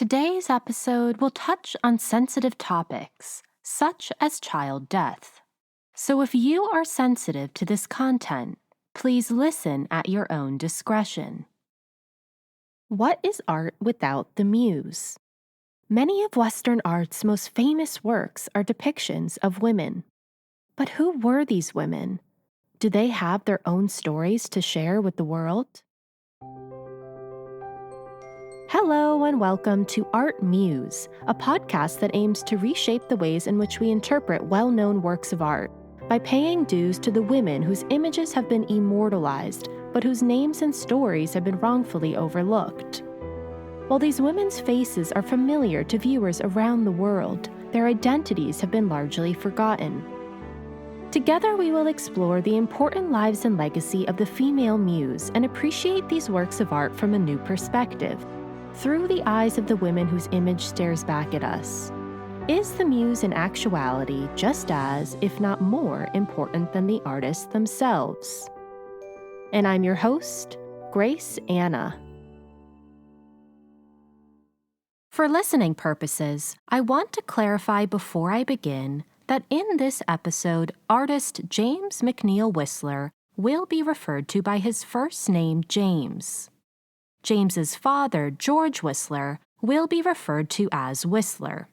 Today's episode will touch on sensitive topics, such as child death. So if you are sensitive to this content, please listen at your own discretion. What is art without the muse? Many of Western art's most famous works are depictions of women. But who were these women? Do they have their own stories to share with the world? Hello and welcome to ArtMuse, a podcast that aims to reshape the ways in which we interpret well-known works of art by paying dues to the women whose images have been immortalized, but whose names and stories have been wrongfully overlooked. While these women's faces are familiar to viewers around the world, their identities have been largely forgotten. Together we will explore the important lives and legacy of the female muse and appreciate these works of art from a new perspective, through the eyes of the women whose image stares back at us. Is the muse in actuality just as, if not more, important than the artists themselves? And I'm your host, Grace Anna. For listening purposes, I want to clarify before I begin that in this episode, artist James McNeill Whistler will be referred to by his first name, James. James's father, George Whistler, will be referred to as Whistler.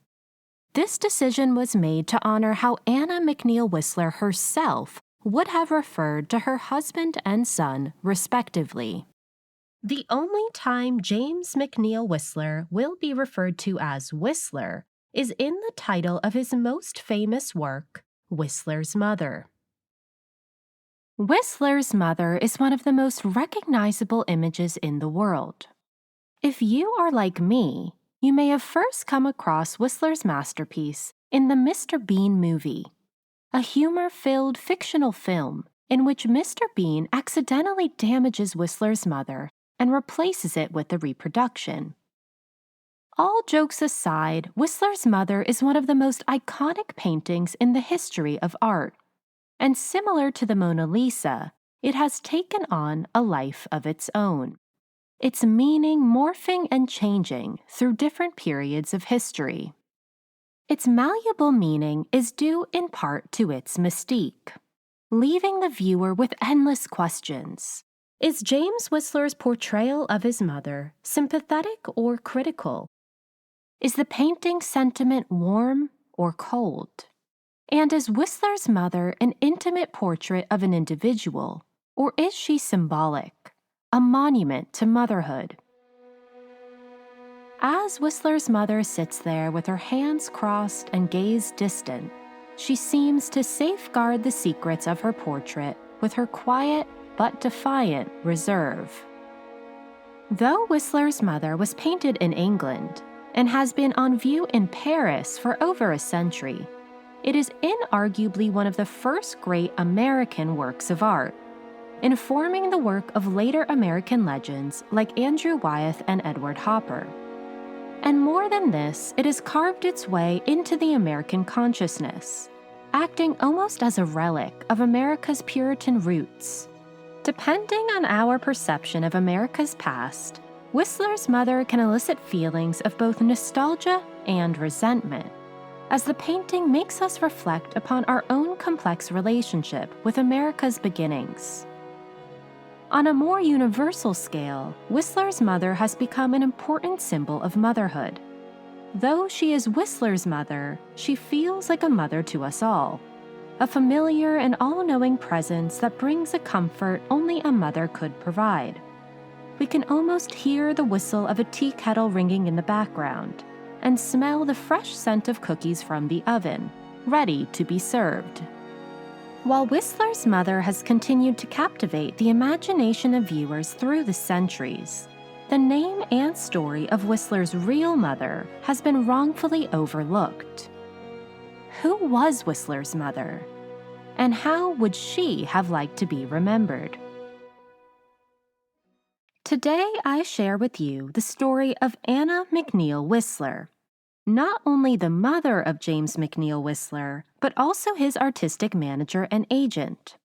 This decision was made to honor how Anna McNeill Whistler herself would have referred to her husband and son, respectively. The only time James McNeill Whistler will be referred to as Whistler is in the title of his most famous work, Whistler's Mother. Whistler's Mother is one of the most recognizable images in the world. If you are like me, you may have first come across Whistler's masterpiece in the Mr. Bean movie, a humor-filled fictional film in which Mr. Bean accidentally damages Whistler's mother and replaces it with a reproduction. All jokes aside, Whistler's Mother is one of the most iconic paintings in the history of art, and similar to the Mona Lisa, it has taken on a life of its own, its meaning morphing and changing through different periods of history. Its malleable meaning is due in part to its mystique, leaving the viewer with endless questions. Is James Whistler's portrayal of his mother sympathetic or critical? Is the painting's sentiment warm or cold? And is Whistler's mother an intimate portrait of an individual, or is she symbolic, a monument to motherhood? As Whistler's mother sits there with her hands crossed and gaze distant, she seems to safeguard the secrets of her portrait with her quiet but defiant reserve. Though Whistler's Mother was painted in England and has been on view in Paris for over a century, it is inarguably one of the first great American works of art, informing the work of later American legends like Andrew Wyeth and Edward Hopper. And more than this, it has carved its way into the American consciousness, acting almost as a relic of America's Puritan roots. Depending on our perception of America's past, Whistler's Mother can elicit feelings of both nostalgia and resentment, as the painting makes us reflect upon our own complex relationship with America's beginnings. On a more universal scale, Whistler's Mother has become an important symbol of motherhood. Though she is Whistler's mother, she feels like a mother to us all, a familiar and all-knowing presence that brings a comfort only a mother could provide. We can almost hear the whistle of a tea kettle ringing in the background and smell the fresh scent of cookies from the oven, ready to be served. While Whistler's Mother has continued to captivate the imagination of viewers through the centuries, the name and story of Whistler's real mother has been wrongfully overlooked. Who was Whistler's mother? And how would she have liked to be remembered? Today, I share with you the story of Anna McNeill Whistler, not only the mother of James McNeill Whistler, but also his artistic manager and agent.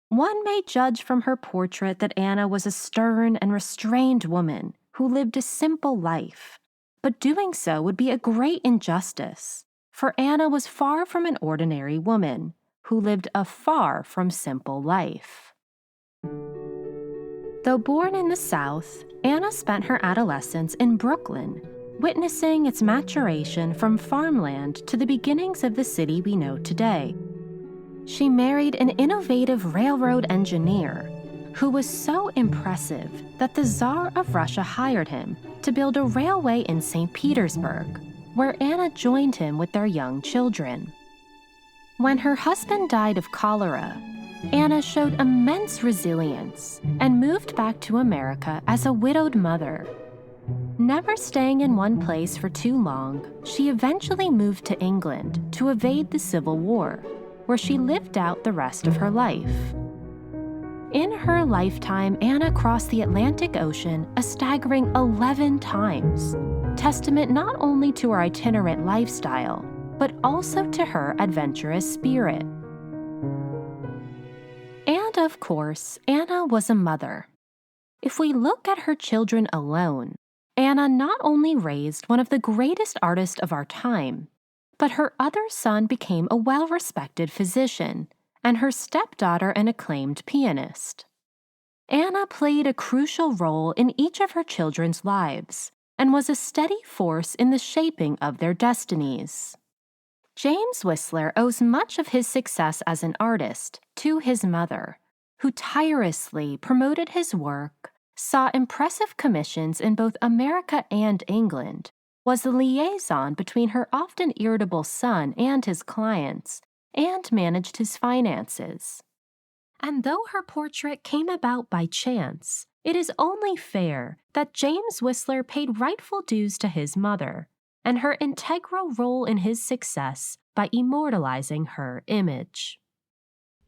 One may judge from her portrait that Anna was a stern and restrained woman who lived a simple life, but doing so would be a great injustice, for Anna was far from an ordinary woman who lived a far from simple life. Though born in the South, Anna spent her adolescence in Brooklyn, witnessing its maturation from farmland to the beginnings of the city we know today. She married an innovative railroad engineer who was so impressive that the Tsar of Russia hired him to build a railway in St. Petersburg, where Anna joined him with their young children. When her husband died of cholera, Anna showed immense resilience and moved back to America as a widowed mother. Never staying in one place for too long, she eventually moved to England to evade the Civil War, where she lived out the rest of her life. In her lifetime, Anna crossed the Atlantic Ocean a staggering 11 times, testament not only to her itinerant lifestyle, but also to her adventurous spirit. And of course, Anna was a mother. If we look at her children alone, Anna not only raised one of the greatest artists of our time, but her other son became a well-respected physician, and her stepdaughter an acclaimed pianist. Anna played a crucial role in each of her children's lives and was a steady force in the shaping of their destinies. James Whistler owes much of his success as an artist to his mother, who tirelessly promoted his work, saw impressive commissions in both America and England, was the liaison between her often irritable son and his clients, and managed his finances. And though her portrait came about by chance, it is only fair that James Whistler paid rightful dues to his mother and her integral role in his success by immortalizing her image.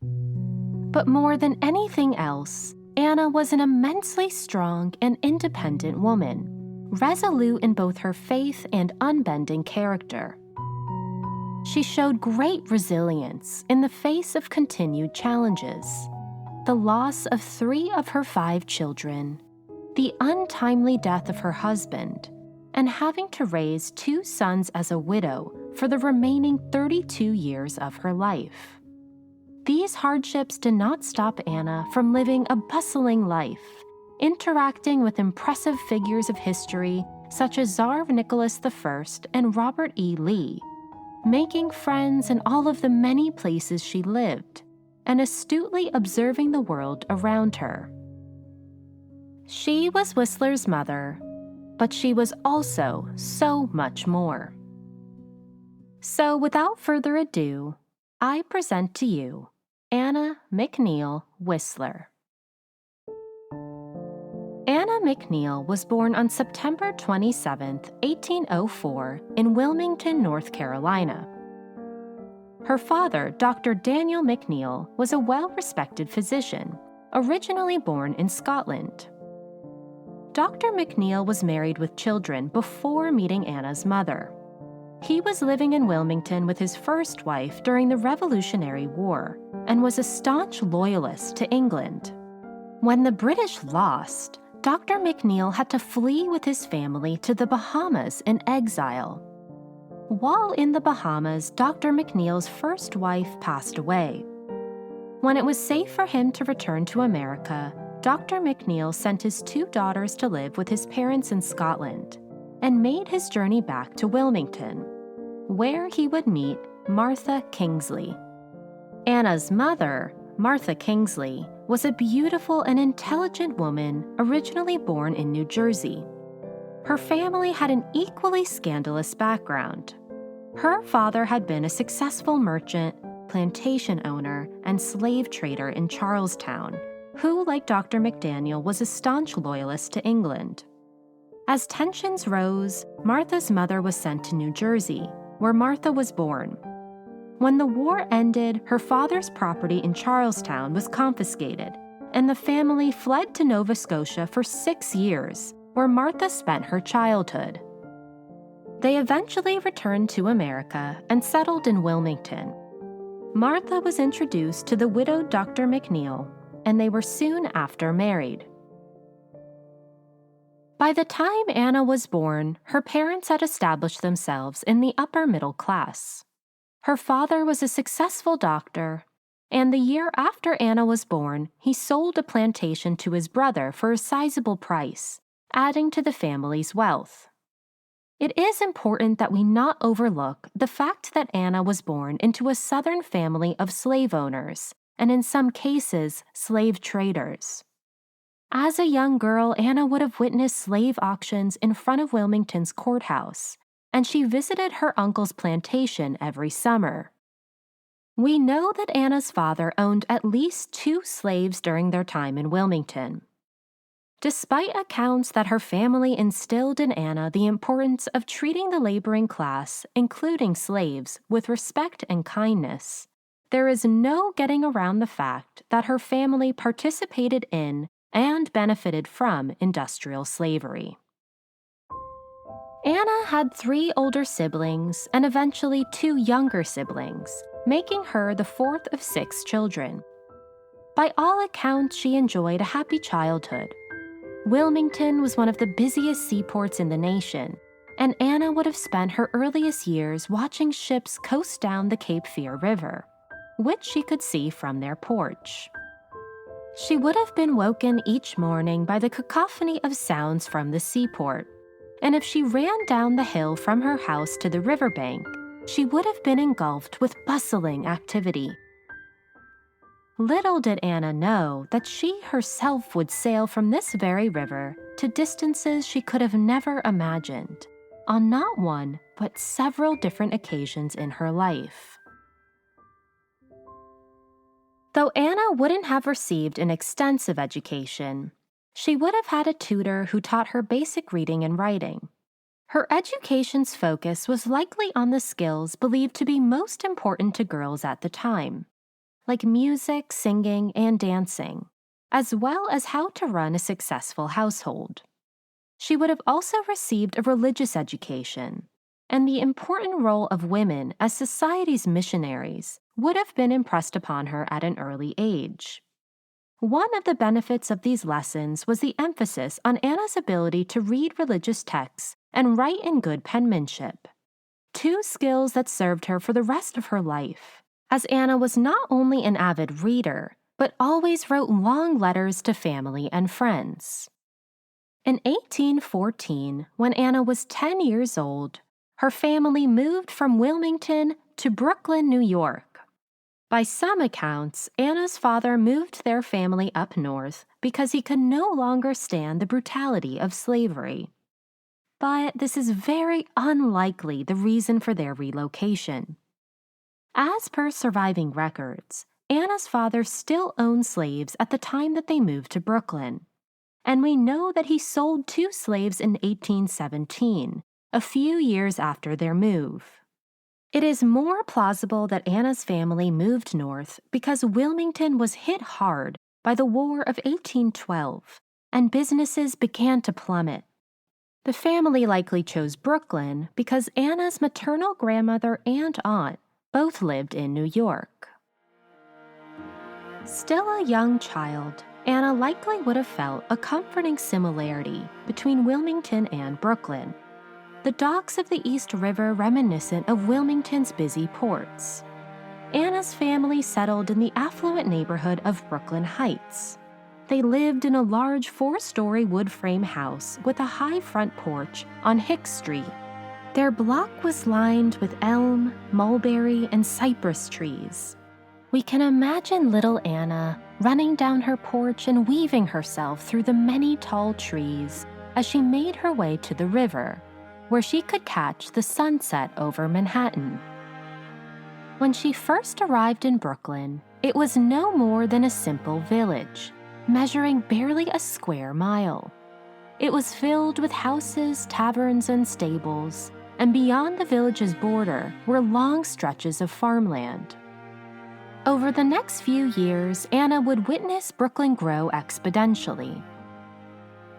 But more than anything else, Anna was an immensely strong and independent woman, resolute in both her faith and unbending character. She showed great resilience in the face of continued challenges: the loss of 3 of her 5 children, the untimely death of her husband, and having to raise 2 sons as a widow for the remaining 32 years of her life. These hardships did not stop Anna from living a bustling life, interacting with impressive figures of history such as Tsar Nicholas I and Robert E. Lee, making friends in all of the many places she lived, and astutely observing the world around her. She was Whistler's mother, but she was also so much more. So without further ado, I present to you Anna McNeill Whistler. Anna McNeill was born on September 27, 1804, in Wilmington, North Carolina. Her father, Dr. Daniel McNeill, was a well-respected physician, originally born in Scotland. Dr. McNeill was married with children before meeting Anna's mother. He was living in Wilmington with his first wife during the Revolutionary War and was a staunch loyalist to England. When the British lost, Dr. McNeill had to flee with his family to the Bahamas in exile. While in the Bahamas, Dr. McNeill's first wife passed away. When it was safe for him to return to America, Dr. McNeill sent his 2 daughters to live with his parents in Scotland and made his journey back to Wilmington, where he would meet Martha Kingsley. Anna's mother, Martha Kingsley, was a beautiful and intelligent woman originally born in New Jersey. Her family had an equally scandalous background. Her father had been a successful merchant, plantation owner, and slave trader in Charlestown, who, like Dr. McDaniel, was a staunch loyalist to England. As tensions rose, Martha's mother was sent to New Jersey, where Martha was born. When the war ended, her father's property in Charlestown was confiscated, and the family fled to Nova Scotia for 6 years, where Martha spent her childhood. They eventually returned to America and settled in Wilmington. Martha was introduced to the widowed Dr. McNeill, and they were soon after married. By the time Anna was born, her parents had established themselves in the upper middle class. Her father was a successful doctor, and the year after Anna was born, he sold a plantation to his brother for a sizable price, adding to the family's wealth. It is important that we not overlook the fact that Anna was born into a Southern family of slave owners, and in some cases, slave traders. As a young girl, Anna would have witnessed slave auctions in front of Wilmington's courthouse, and she visited her uncle's plantation every summer. We know that Anna's father owned at least 2 slaves during their time in Wilmington. Despite accounts that her family instilled in Anna the importance of treating the laboring class, including slaves, with respect and kindness, there is no getting around the fact that her family participated in and benefited from industrial slavery. Anna had 3 older siblings and eventually 2 younger siblings, making her the 4th of 6 children. By all accounts, she enjoyed a happy childhood. Wilmington was one of the busiest seaports in the nation, and Anna would have spent her earliest years watching ships coast down the Cape Fear River, which she could see from their porch. She would have been woken each morning by the cacophony of sounds from the seaport, and if she ran down the hill from her house to the riverbank, she would have been engulfed with bustling activity. Little did Anna know that she herself would sail from this very river to distances she could have never imagined, on not one, but several different occasions in her life. Though Anna wouldn't have received an extensive education, she would have had a tutor who taught her basic reading and writing. Her education's focus was likely on the skills believed to be most important to girls at the time, like music, singing, and dancing, as well as how to run a successful household. She would have also received a religious education, and the important role of women as society's missionaries would have been impressed upon her at an early age. One of the benefits of these lessons was the emphasis on Anna's ability to read religious texts and write in good penmanship, 2 skills that served her for the rest of her life, as Anna was not only an avid reader, but always wrote long letters to family and friends. In 1814, when Anna was 10 years old, her family moved from Wilmington to Brooklyn, New York. By some accounts, Anna's father moved their family up north because he could no longer stand the brutality of slavery. But this is very unlikely the reason for their relocation. As per surviving records, Anna's father still owned slaves at the time that they moved to Brooklyn, and we know that he sold 2 slaves in 1817, a few years after their move. It is more plausible that Anna's family moved north because Wilmington was hit hard by the War of 1812, and businesses began to plummet. The family likely chose Brooklyn because Anna's maternal grandmother and aunt both lived in New York. Still a young child, Anna likely would have felt a comforting similarity between Wilmington and Brooklyn. The docks of the East River reminiscent of Wilmington's busy ports. Anna's family settled in the affluent neighborhood of Brooklyn Heights. They lived in a large 4-story wood frame house with a high front porch on Hicks Street. Their block was lined with elm, mulberry, and cypress trees. We can imagine little Anna running down her porch and weaving herself through the many tall trees as she made her way to the river, where she could catch the sunset over Manhattan. When she first arrived in Brooklyn, it was no more than a simple village, measuring barely a square mile. It was filled with houses, taverns, and stables, and beyond the village's border were long stretches of farmland. Over the next few years, Anna would witness Brooklyn grow exponentially.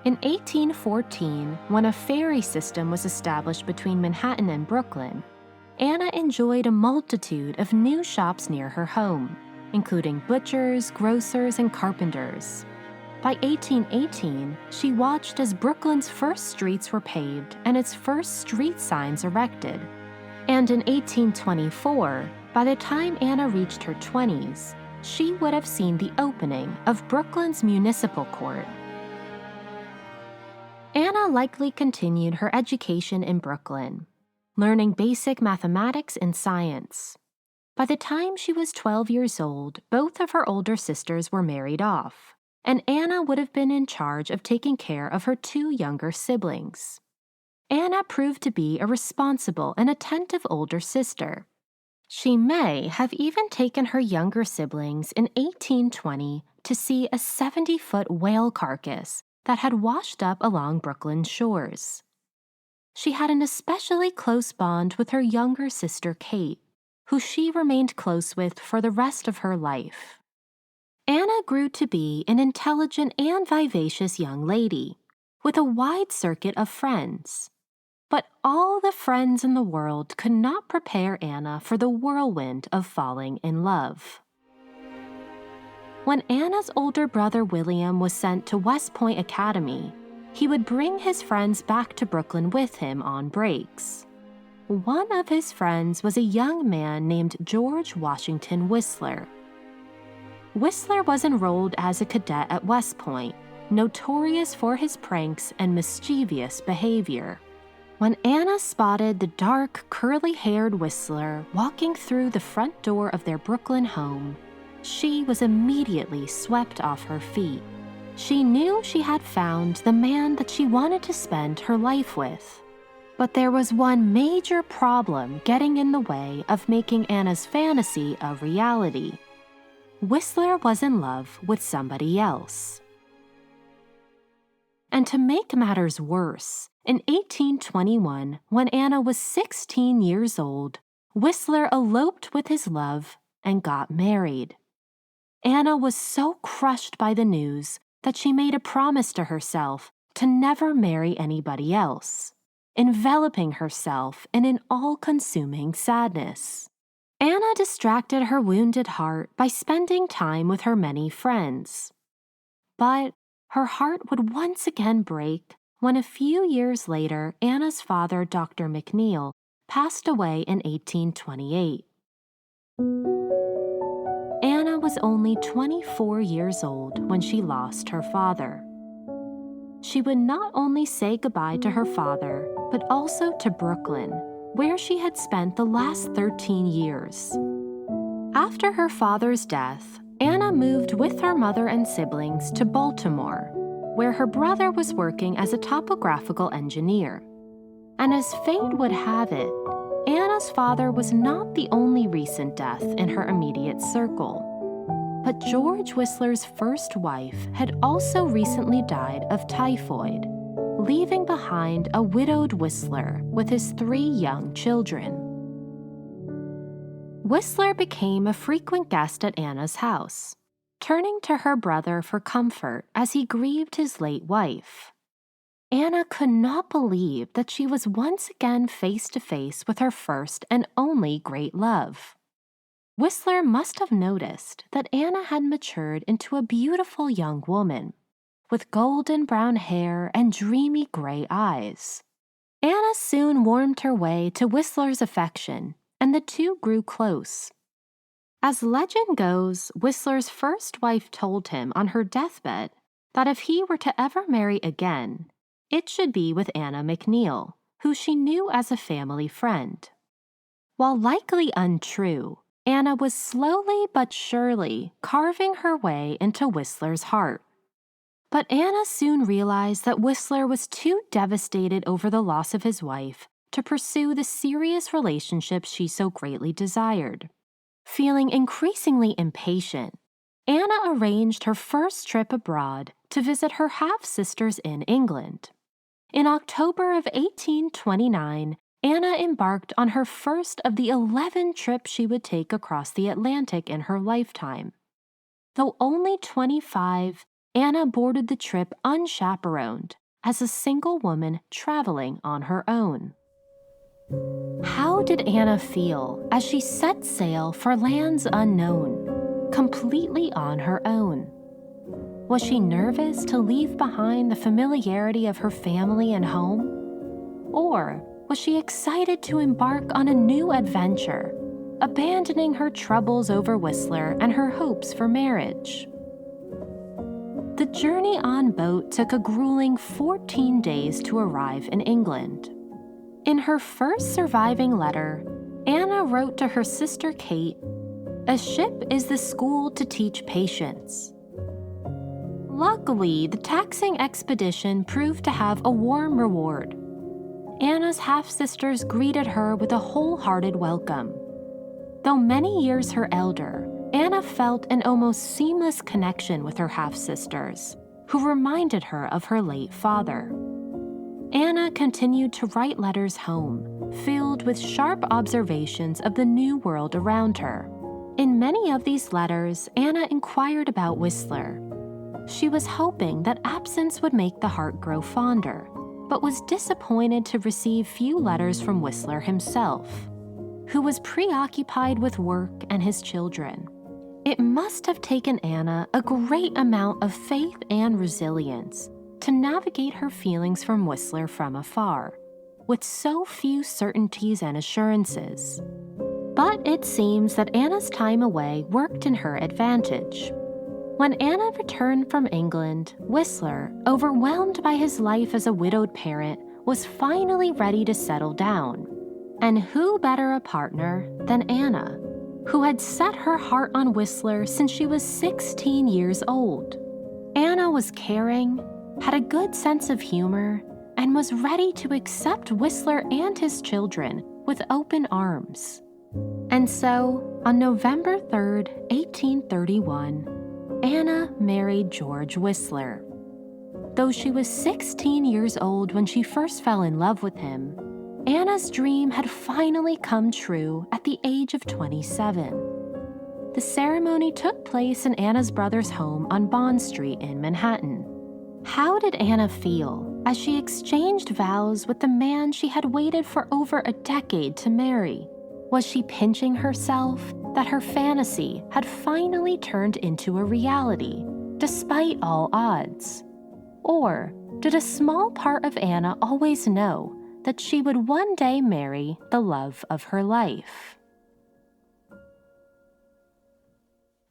In 1814, when a ferry system was established between Manhattan and Brooklyn, Anna enjoyed a multitude of new shops near her home, including butchers, grocers, and carpenters. By 1818, she watched as Brooklyn's first streets were paved and its first street signs erected. And in 1824, by the time Anna reached her 20s, she would have seen the opening of Brooklyn's municipal court. Anna likely continued her education in Brooklyn, learning basic mathematics and science. By the time she was 12 years old, both of her older sisters were married off, and Anna would have been in charge of taking care of her two younger siblings. Anna proved to be a responsible and attentive older sister. She may have even taken her younger siblings in 1820 to see a 70-foot whale carcass that had washed up along Brooklyn's shores. She had an especially close bond with her younger sister Kate, who she remained close with for the rest of her life. Anna grew to be an intelligent and vivacious young lady, with a wide circuit of friends. But all the friends in the world could not prepare Anna for the whirlwind of falling in love. When Anna's older brother William was sent to West Point Academy, he would bring his friends back to Brooklyn with him on breaks. One of his friends was a young man named George Washington Whistler. Whistler was enrolled as a cadet at West Point, notorious for his pranks and mischievous behavior. When Anna spotted the dark, curly-haired Whistler walking through the front door of their Brooklyn home, she was immediately swept off her feet. She knew she had found the man that she wanted to spend her life with. But there was one major problem getting in the way of making Anna's fantasy a reality. Whistler was in love with somebody else. And to make matters worse, in 1821, when Anna was 16 years old, Whistler eloped with his love and got married. Anna was so crushed by the news that she made a promise to herself to never marry anybody else, enveloping herself in an all-consuming sadness. Anna distracted her wounded heart by spending time with her many friends. But her heart would once again break when a few years later Anna's father, Dr. McNeill, passed away in 1828. Anna was only 24 years old when she lost her father. She would not only say goodbye to her father, but also to Brooklyn, where she had spent the last 13 years. After her father's death, Anna moved with her mother and siblings to Baltimore, where her brother was working as a topographical engineer. And as fate would have it, Anna's father was not the only recent death in her immediate circle. But George Whistler's first wife had also recently died of typhoid, leaving behind a widowed Whistler with his 3 young children. Whistler became a frequent guest at Anna's house, turning to her brother for comfort as he grieved his late wife. Anna could not believe that she was once again face to face with her first and only great love. Whistler must have noticed that Anna had matured into a beautiful young woman, with golden brown hair and dreamy gray eyes. Anna soon warmed her way to Whistler's affection, and the two grew close. As legend goes, Whistler's first wife told him on her deathbed that if he were to ever marry again, it should be with Anna McNeill, who she knew as a family friend. While likely untrue, Anna was slowly but surely carving her way into Whistler's heart. But Anna soon realized that Whistler was too devastated over the loss of his wife to pursue the serious relationship she so greatly desired. Feeling increasingly impatient, Anna arranged her first trip abroad to visit her half-sisters in England. In October of 1829, Anna embarked on her first of the 11 trips she would take across the Atlantic in her lifetime. Though only 25, Anna boarded the trip unchaperoned as a single woman traveling on her own. How did Anna feel as she set sail for lands unknown, completely on her own? Was she nervous to leave behind the familiarity of her family and home? Or was she excited to embark on a new adventure, abandoning her troubles over Whistler and her hopes for marriage? The journey on boat took a grueling 14 days to arrive in England. In her first surviving letter, Anna wrote to her sister Kate, "A ship is the school to teach patience." Luckily, the taxing expedition proved to have a warm reward. Anna's half-sisters greeted her with a wholehearted welcome. Though many years her elder, Anna felt an almost seamless connection with her half-sisters, who reminded her of her late father. Anna continued to write letters home, filled with sharp observations of the new world around her. In many of these letters, Anna inquired about Whistler. She was hoping that absence would make the heart grow fonder, but was disappointed to receive few letters from Whistler himself, who was preoccupied with work and his children. It must have taken Anna a great amount of faith and resilience to navigate her feelings from Whistler from afar, with so few certainties and assurances. But it seems that Anna's time away worked in her advantage. When Anna returned from England, Whistler, overwhelmed by his life as a widowed parent, was finally ready to settle down. And who better a partner than Anna, who had set her heart on Whistler since she was 16 years old. Anna was caring, had a good sense of humor, and was ready to accept Whistler and his children with open arms. And so, on November 3rd, 1831, Anna married George Whistler. Though she was 16 years old when she first fell in love with him, Anna's dream had finally come true at the age of 27. The ceremony took place in Anna's brother's home on Bond Street in Manhattan. How did Anna feel as she exchanged vows with the man she had waited for over a decade to marry? Was she pinching herself that her fantasy had finally turned into a reality, despite all odds? Or did a small part of Anna always know that she would one day marry the love of her life?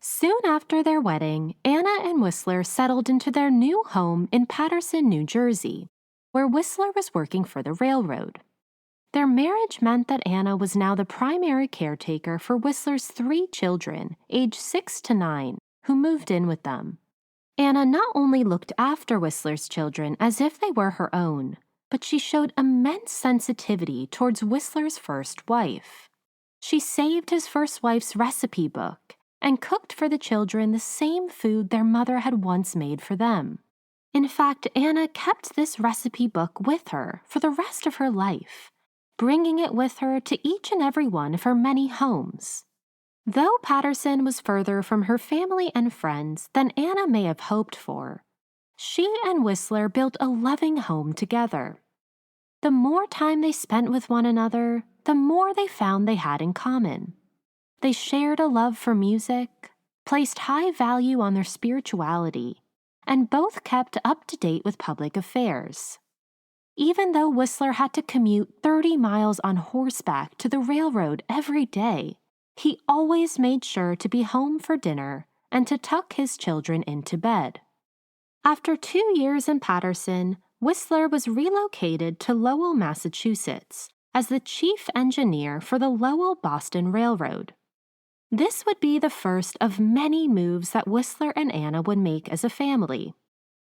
Soon after their wedding, Anna and Whistler settled into their new home in Paterson, New Jersey, where Whistler was working for the railroad. Their marriage meant that Anna was now the primary caretaker for Whistler's 3 children, aged 6 to 9, who moved in with them. Anna not only looked after Whistler's children as if they were her own, but she showed immense sensitivity towards Whistler's first wife. She saved his first wife's recipe book and cooked for the children the same food their mother had once made for them. In fact, Anna kept this recipe book with her for the rest of her life, bringing it with her to each and every one of her many homes. Though Paterson was further from her family and friends than Anna may have hoped for, she and Whistler built a loving home together. The more time they spent with one another, the more they found they had in common. They shared a love for music, placed high value on their spirituality, and both kept up to date with public affairs. Even though Whistler had to commute 30 miles on horseback to the railroad every day, he always made sure to be home for dinner and to tuck his children into bed. After 2 years in Paterson, Whistler was relocated to Lowell, Massachusetts, as the chief engineer for the Lowell-Boston Railroad. This would be the first of many moves that Whistler and Anna would make as a family,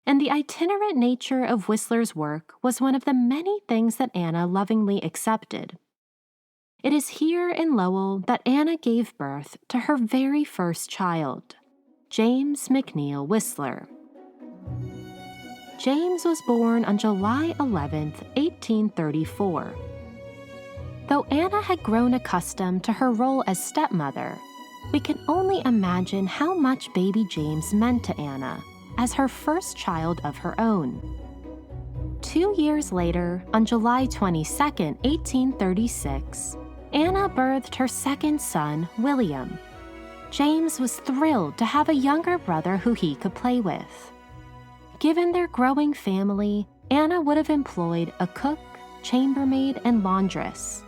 and the itinerant nature of Whistler's work was one of the many things that Anna lovingly accepted. It is here in Lowell that Anna gave birth to her very first child, James McNeill Whistler. James was born on July 11, 1834. Though Anna had grown accustomed to her role as stepmother, we can only imagine how much baby James meant to Anna as her first child of her own. 2 years later, on July 22, 1836, Anna birthed her second son, William. James was thrilled to have a younger brother who he could play with. given their growing family, Anna would have employed a cook, chambermaid, and laundress.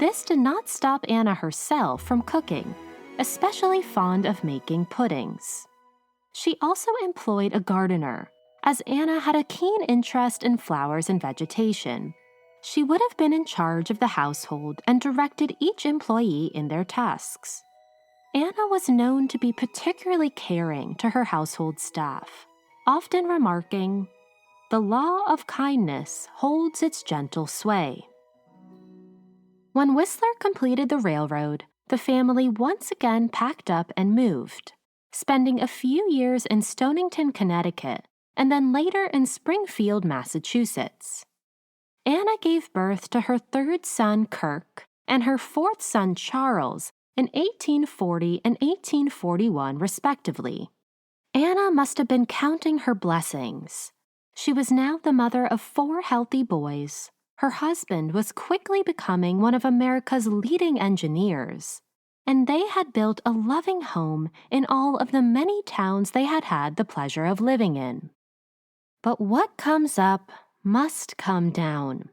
This did not stop Anna herself from cooking, especially fond of making puddings. She also employed a gardener, as Anna had a keen interest in flowers and vegetation. She would have been in charge of the household and directed each employee in their tasks. Anna was known to be particularly caring to her household staff, often remarking, "The law of kindness holds its gentle sway." When Whistler completed the railroad, the family once again packed up and moved, spending a few years in Stonington, Connecticut, and then later in Springfield, Massachusetts. Anna gave birth to her third son, Kirk, and her fourth son, Charles, in 1840 and 1841, respectively. Anna must have been counting her blessings. She was now the mother of 4 healthy boys. Her husband was quickly becoming one of America's leading engineers, and they had built a loving home in all of the many towns they had had the pleasure of living in. But what comes up must come down,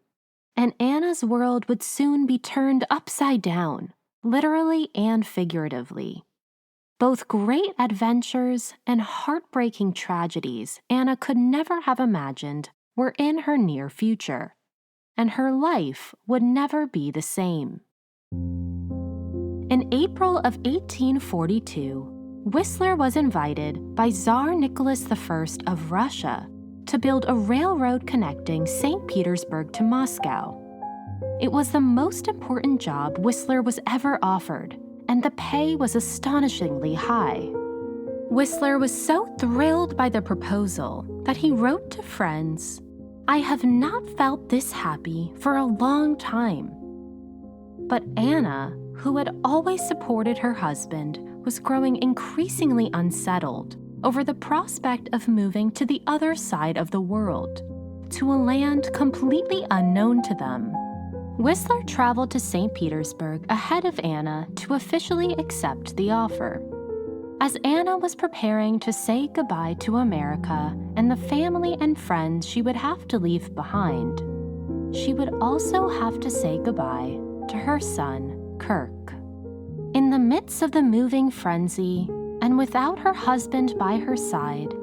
and Anna's world would soon be turned upside down, literally and figuratively. Both great adventures and heartbreaking tragedies Anna could never have imagined were in her near future, and her life would never be the same. In April of 1842, Whistler was invited by Tsar Nicholas I of Russia to build a railroad connecting St. Petersburg to Moscow. It was the most important job Whistler was ever offered, and the pay was astonishingly high. Whistler was so thrilled by the proposal that he wrote to friends, "I have not felt this happy for a long time." But Anna, who had always supported her husband, was growing increasingly unsettled over the prospect of moving to the other side of the world, to a land completely unknown to them. Whistler traveled to St. Petersburg ahead of Anna to officially accept the offer. As Anna was preparing to say goodbye to America and the family and friends she would have to leave behind, she would also have to say goodbye to her son, Kirk. In the midst of the moving frenzy, and without her husband by her side,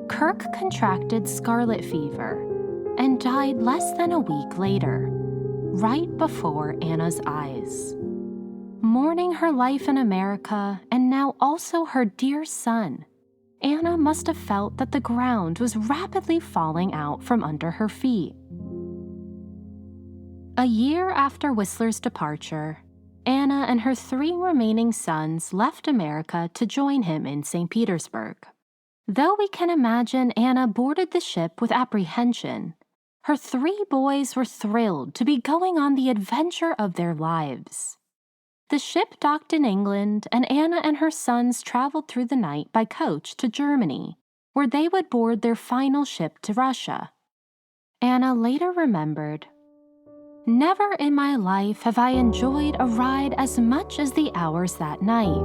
Kirk contracted scarlet fever and died less than a week later, right before Anna's eyes. Mourning her life in America and now also her dear son, Anna must have felt that the ground was rapidly falling out from under her feet. A year after Whistler's departure, Anna and her 3 remaining sons left America to join him in St. Petersburg. Though we can imagine Anna boarded the ship with apprehension, her 3 boys were thrilled to be going on the adventure of their lives. The ship docked in England, and Anna and her sons traveled through the night by coach to Germany, where they would board their final ship to Russia. Anna later remembered, "Never in my life have I enjoyed a ride as much as the hours that night.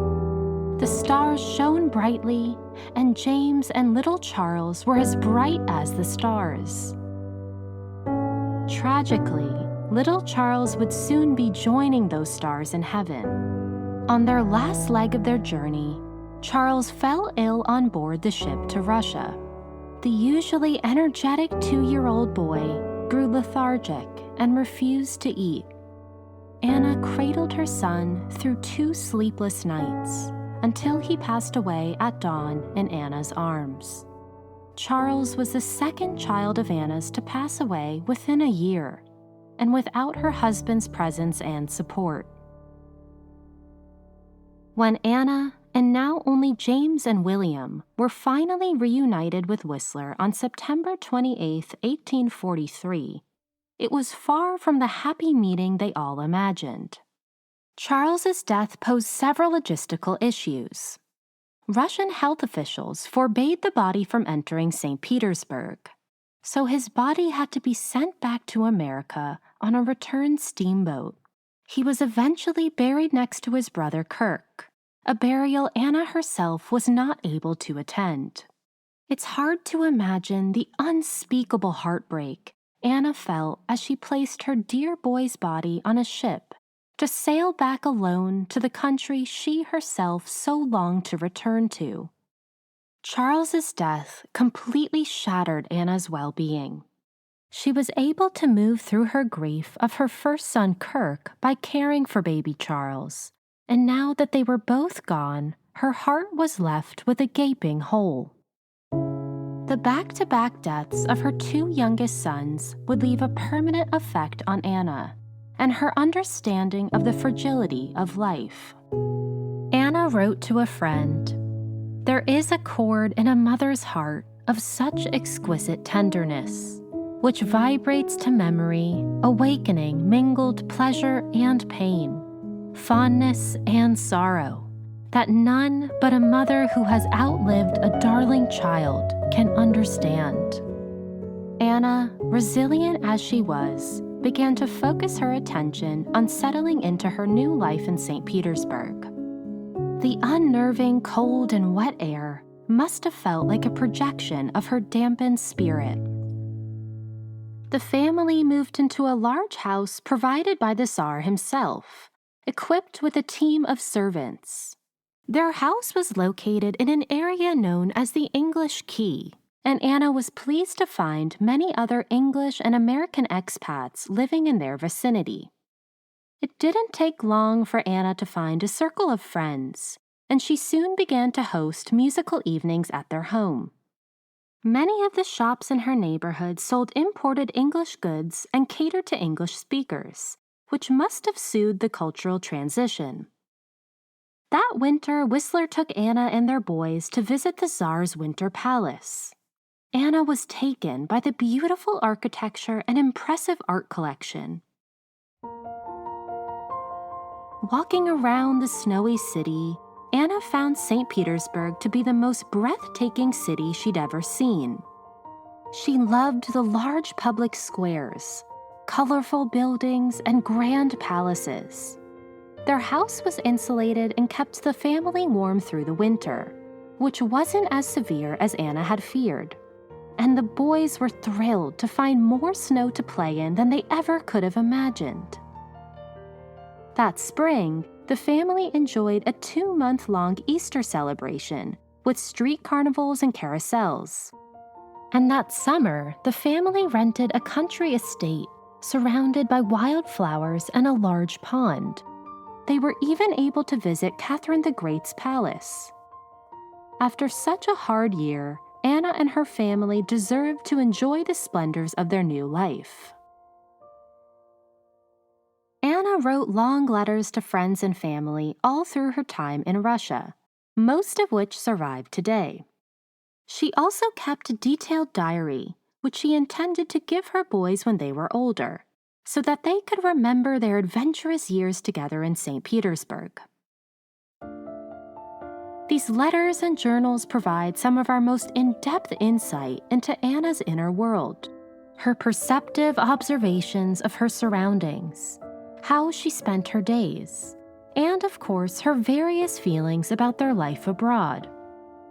The stars shone brightly, and James and little Charles were as bright as the stars." Tragically, little Charles would soon be joining those stars in heaven. On their last leg of their journey, Charles fell ill on board the ship to Russia. The usually energetic 2-year-old boy grew lethargic and refused to eat. Anna cradled her son through 2 sleepless nights until he passed away at dawn in Anna's arms. Charles was the second child of Anna's to pass away within a year, and without her husband's presence and support. When Anna, and now only James and William, were finally reunited with Whistler on September 28, 1843, it was far from the happy meeting they all imagined. Charles's death posed several logistical issues. Russian health officials forbade the body from entering St. Petersburg, so his body had to be sent back to America on a return steamboat. He was eventually buried next to his brother Kirk, a burial Anna herself was not able to attend. It's hard to imagine the unspeakable heartbreak Anna felt as she placed her dear boy's body on a ship to sail back alone to the country she herself so longed to return to. Charles's death completely shattered Anna's well-being. She was able to move through her grief of her first son Kirk by caring for baby Charles, and now that they were both gone, her heart was left with a gaping hole. The back-to-back deaths of her two youngest sons would leave a permanent effect on Anna and her understanding of the fragility of life. Anna wrote to a friend, "There is a chord in a mother's heart of such exquisite tenderness, which vibrates to memory, awakening mingled pleasure and pain, fondness and sorrow, that none but a mother who has outlived a darling child can understand." Anna, resilient as she was, began to focus her attention on settling into her new life in St. Petersburg. The unnerving cold and wet air must have felt like a projection of her dampened spirit. The family moved into a large house provided by the Tsar himself, equipped with a team of servants. Their house was located in an area known as the English Key, and Anna was pleased to find many other English and American expats living in their vicinity. It didn't take long for Anna to find a circle of friends, and she soon began to host musical evenings at their home. Many of the shops in her neighborhood sold imported English goods and catered to English speakers, which must have soothed the cultural transition. That winter, Whistler took Anna and their boys to visit the Tsar's Winter Palace. Anna was taken by the beautiful architecture and impressive art collection. Walking around the snowy city, Anna found St. Petersburg to be the most breathtaking city she'd ever seen. She loved the large public squares, colorful buildings, and grand palaces. Their house was insulated and kept the family warm through the winter, which wasn't as severe as Anna had feared. And the boys were thrilled to find more snow to play in than they ever could have imagined. That spring, the family enjoyed a 2-month-long Easter celebration with street carnivals and carousels. And that summer, the family rented a country estate surrounded by wildflowers and a large pond. They were even able to visit Catherine the Great's palace. After such a hard year, Anna and her family deserved to enjoy the splendors of their new life. Anna wrote long letters to friends and family all through her time in Russia, most of which survive today. She also kept a detailed diary, which she intended to give her boys when they were older, so that they could remember their adventurous years together in St. Petersburg. These letters and journals provide some of our most in-depth insight into Anna's inner world, her perceptive observations of her surroundings, how she spent her days, and of course her various feelings about their life abroad.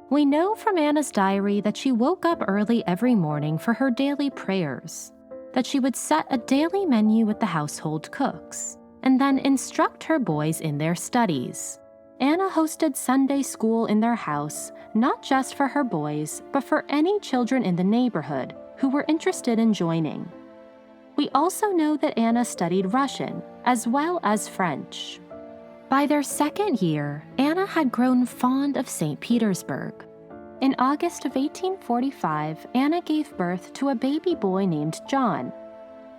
We know from Anna's diary that she woke up early every morning for her daily prayers, that she would set a daily menu with the household cooks, and then instruct her boys in their studies. Anna hosted Sunday school in their house, not just for her boys, but for any children in the neighborhood who were interested in joining. We also know that Anna studied Russian, as well as French. By their second year, Anna had grown fond of St. Petersburg. In August of 1845, Anna gave birth to a baby boy named John.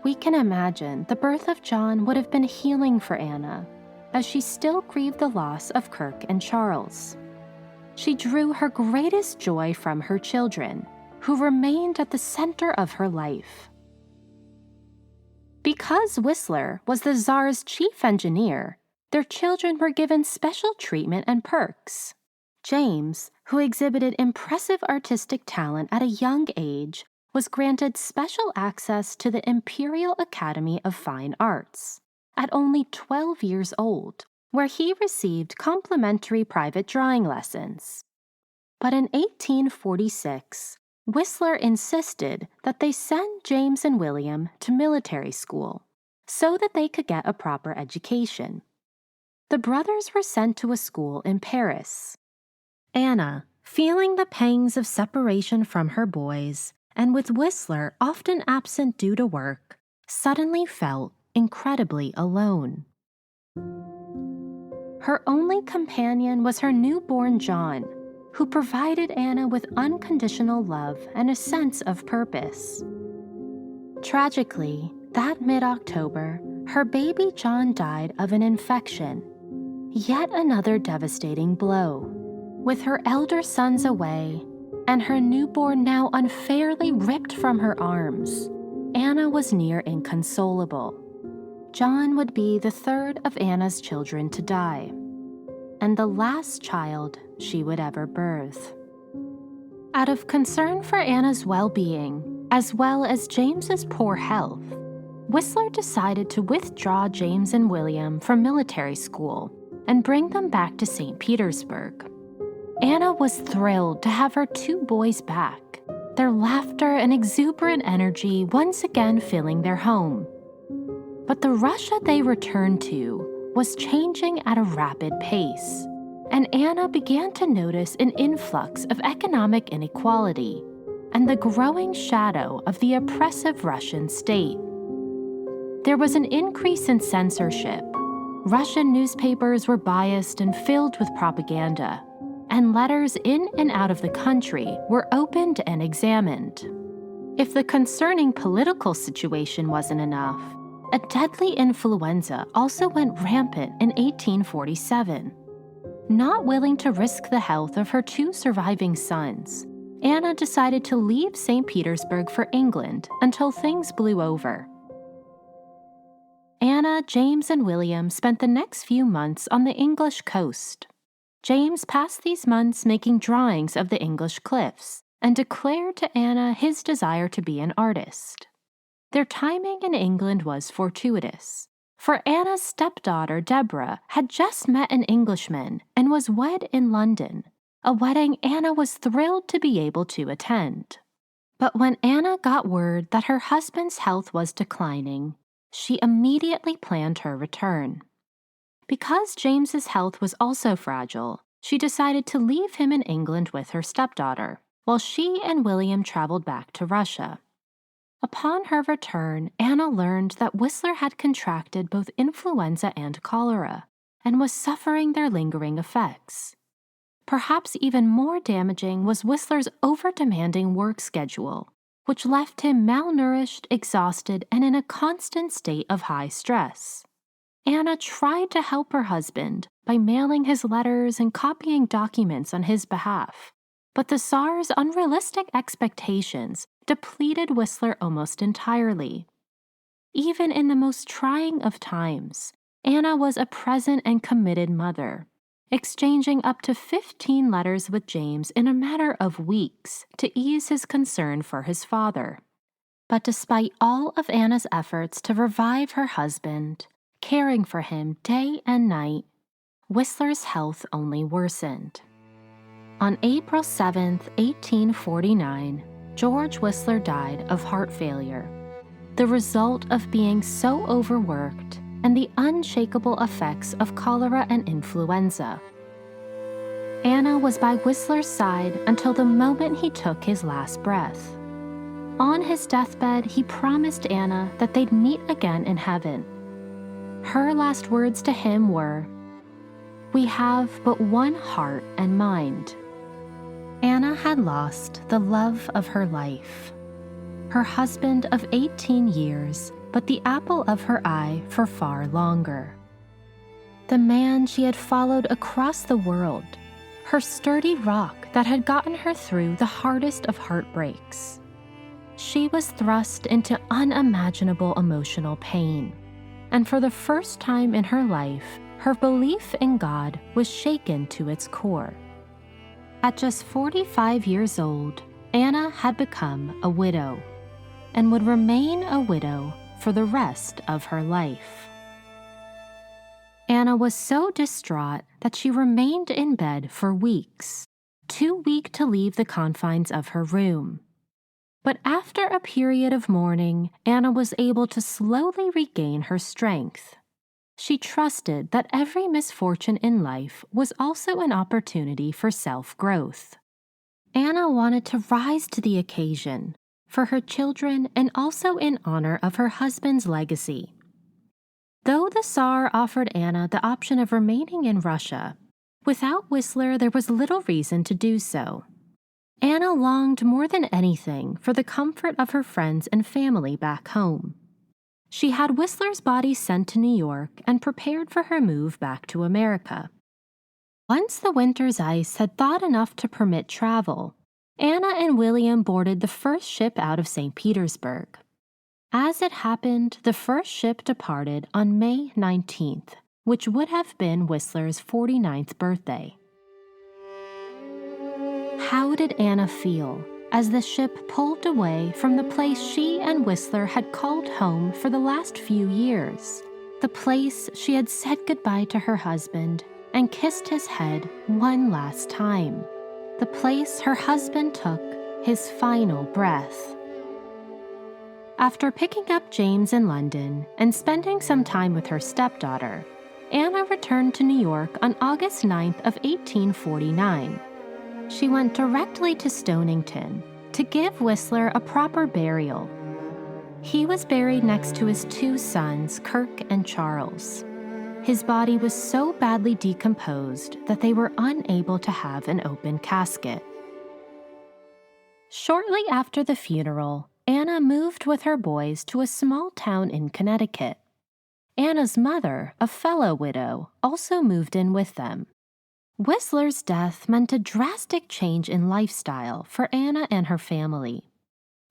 We can imagine the birth of John would have been healing for Anna, as she still grieved the loss of Kirk and Charles. She drew her greatest joy from her children, who remained at the center of her life. Because Whistler was the Tsar's chief engineer, their children were given special treatment and perks. James, who exhibited impressive artistic talent at a young age, was granted special access to the Imperial Academy of Fine Arts at only 12 years old, where he received complimentary private drawing lessons. But in 1846, Whistler insisted that they send James and William to military school so that they could get a proper education. The brothers were sent to a school in Paris. Anna, feeling the pangs of separation from her boys, and with Whistler often absent due to work, suddenly felt incredibly alone. Her only companion was her newborn John, who provided Anna with unconditional love and a sense of purpose. Tragically, that mid-October, her baby John died of an infection. Yet another devastating blow. With her elder sons away, and her newborn now unfairly ripped from her arms, Anna was near inconsolable. John would be the third of Anna's children to die, and the last child she would ever birth. Out of concern for Anna's well-being, as well as James's poor health, Whistler decided to withdraw James and William from military school and bring them back to St. Petersburg. Anna was thrilled to have her two boys back, their laughter and exuberant energy once again filling their home. But the Russia they returned to was changing at a rapid pace, and Anna began to notice an influx of economic inequality and the growing shadow of the oppressive Russian state. There was an increase in censorship. Russian newspapers were biased and filled with propaganda, and letters in and out of the country were opened and examined. If the concerning political situation wasn't enough, a deadly influenza also went rampant in 1847. Not willing to risk the health of her two surviving sons, Anna decided to leave St. Petersburg for England until things blew over. Anna, James, and William spent the next few months on the English coast. James passed these months making drawings of the English cliffs and declared to Anna his desire to be an artist. Their timing in England was fortuitous, for Anna's stepdaughter, Deborah, had just met an Englishman and was wed in London, a wedding Anna was thrilled to be able to attend. But when Anna got word that her husband's health was declining, she immediately planned her return. Because James's health was also fragile, she decided to leave him in England with her stepdaughter, while she and William traveled back to Russia. Upon her return, Anna learned that Whistler had contracted both influenza and cholera, and was suffering their lingering effects. Perhaps even more damaging was Whistler's over-demanding work schedule, which left him malnourished, exhausted, and in a constant state of high stress. Anna tried to help her husband by mailing his letters and copying documents on his behalf, but the Tsar's unrealistic expectations depleted Whistler almost entirely. Even in the most trying of times, Anna was a present and committed mother, exchanging up to 15 letters with James in a matter of weeks to ease his concern for his father. But despite all of Anna's efforts to revive her husband, caring for him day and night, Whistler's health only worsened. On April 7, 1849, George Whistler died of heart failure, the result of being so overworked and the unshakable effects of cholera and influenza. Anna was by Whistler's side until the moment he took his last breath. On his deathbed, he promised Anna that they'd meet again in heaven. Her last words to him were, "We have but one heart and mind." Anna had lost the love of her life, her husband of 18 years, but the apple of her eye for far longer. The man she had followed across the world, her sturdy rock that had gotten her through the hardest of heartbreaks. She was thrust into unimaginable emotional pain, and for the first time in her life, her belief in God was shaken to its core. At just 45 years old, Anna had become a widow, and would remain a widow for the rest of her life. Anna was so distraught that she remained in bed for weeks, too weak to leave the confines of her room. But after a period of mourning, Anna was able to slowly regain her strength. She trusted that every misfortune in life was also an opportunity for self-growth. Anna wanted to rise to the occasion, for her children and also in honor of her husband's legacy. Though the Tsar offered Anna the option of remaining in Russia, without Whistler there was little reason to do so. Anna longed more than anything for the comfort of her friends and family back home. She had Whistler's body sent to New York and prepared for her move back to America. Once the winter's ice had thawed enough to permit travel, Anna and William boarded the first ship out of St. Petersburg. As it happened, the first ship departed on May 19th, which would have been Whistler's 49th birthday. How did Anna feel as the ship pulled away from the place she and Whistler had called home for the last few years, the place she had said goodbye to her husband and kissed his head one last time, the place her husband took his final breath? After picking up James in London and spending some time with her stepdaughter, Anna returned to New York on August 9th of 1849. She went directly to Stonington to give Whistler a proper burial. He was buried next to his two sons, Kirk and Charles. His body was so badly decomposed that they were unable to have an open casket. Shortly after the funeral, Anna moved with her boys to a small town in Connecticut. Anna's mother, a fellow widow, also moved in with them. Whistler's death meant a drastic change in lifestyle for Anna and her family.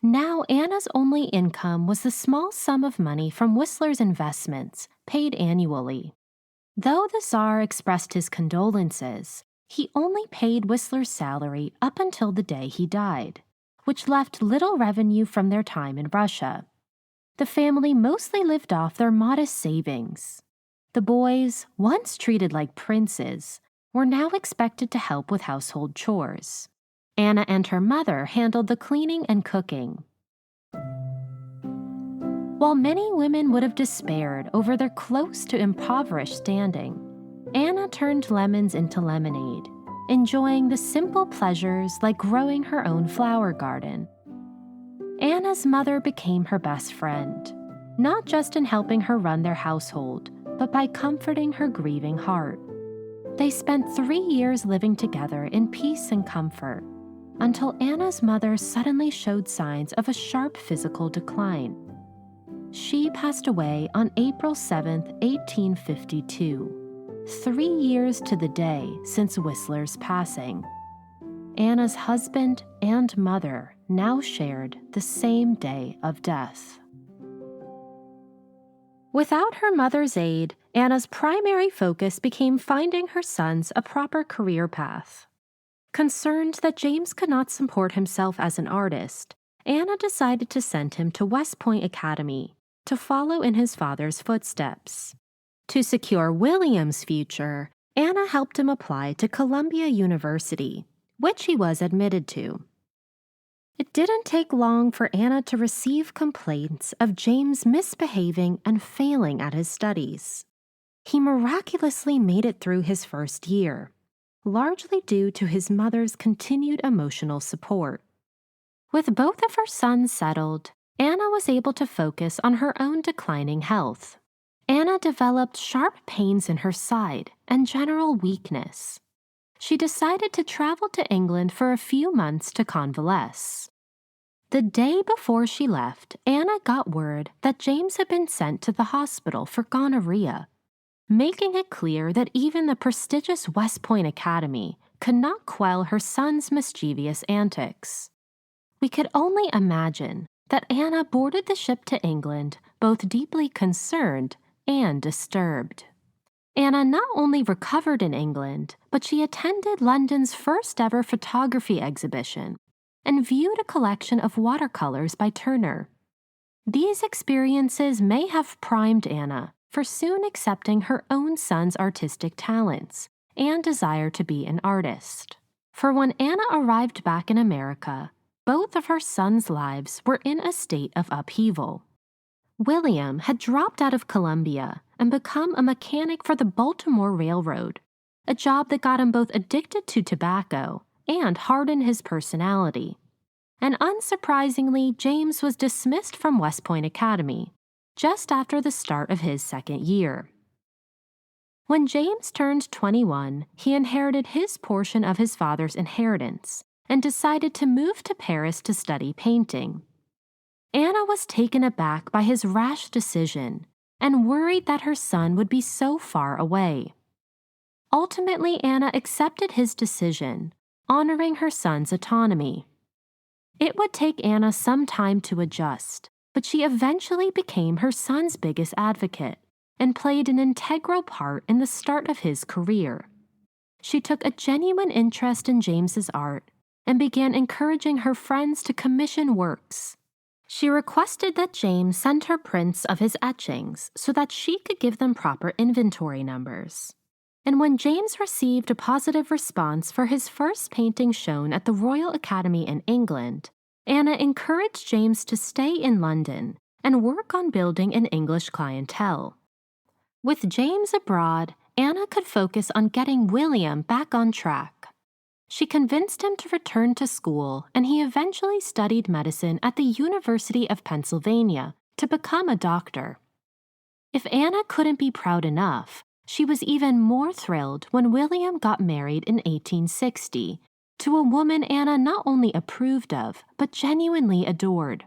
Now Anna's only income was the small sum of money from Whistler's investments, paid annually. Though the Tsar expressed his condolences, he only paid Whistler's salary up until the day he died, which left little revenue from their time in Russia. The family mostly lived off their modest savings. The boys, once treated like princes, were now expected to help with household chores. Anna and her mother handled the cleaning and cooking. While many women would have despaired over their close to impoverished standing, Anna turned lemons into lemonade, enjoying the simple pleasures like growing her own flower garden. Anna's mother became her best friend, not just in helping her run their household, but by comforting her grieving heart. They spent 3 years living together in peace and comfort, until Anna's mother suddenly showed signs of a sharp physical decline. She passed away on April 7, 1852, 3 years to the day since Whistler's passing. Anna's husband and mother now shared the same day of death. Without her mother's aid, Anna's primary focus became finding her sons a proper career path. Concerned that James could not support himself as an artist, Anna decided to send him to West Point Academy to follow in his father's footsteps. To secure William's future, Anna helped him apply to Columbia University, which he was admitted to. It didn't take long for Anna to receive complaints of James misbehaving and failing at his studies. He miraculously made it through his first year, largely due to his mother's continued emotional support. With both of her sons settled, Anna was able to focus on her own declining health. Anna developed sharp pains in her side and general weakness. She decided to travel to England for a few months to convalesce. The day before she left, Anna got word that James had been sent to the hospital for gonorrhea, making it clear that even the prestigious West Point Academy could not quell her son's mischievous antics. We could only imagine that Anna boarded the ship to England both deeply concerned and disturbed. Anna not only recovered in England, but she attended London's first ever photography exhibition and viewed a collection of watercolors by Turner. These experiences may have primed Anna for soon accepting her own son's artistic talents and desire to be an artist. For when Anna arrived back in America, both of her sons' lives were in a state of upheaval. William had dropped out of Columbia and become a mechanic for the Baltimore Railroad, a job that got him both addicted to tobacco and hardened his personality. And unsurprisingly, James was dismissed from West Point Academy just after the start of his second year. When James turned 21, he inherited his portion of his father's inheritance and decided to move to Paris to study painting. Anna was taken aback by his rash decision and worried that her son would be so far away. Ultimately, Anna accepted his decision, honoring her son's autonomy. It would take Anna some time to adjust, but she eventually became her son's biggest advocate and played an integral part in the start of his career. She took a genuine interest in James's art and began encouraging her friends to commission works. She requested that James send her prints of his etchings so that she could give them proper inventory numbers. And when James received a positive response for his first painting shown at the Royal Academy in England, Anna encouraged James to stay in London and work on building an English clientele. With James abroad, Anna could focus on getting William back on track. She convinced him to return to school, and he eventually studied medicine at the University of Pennsylvania to become a doctor. If Anna couldn't be proud enough, she was even more thrilled when William got married in 1860 to a woman Anna not only approved of, but genuinely adored.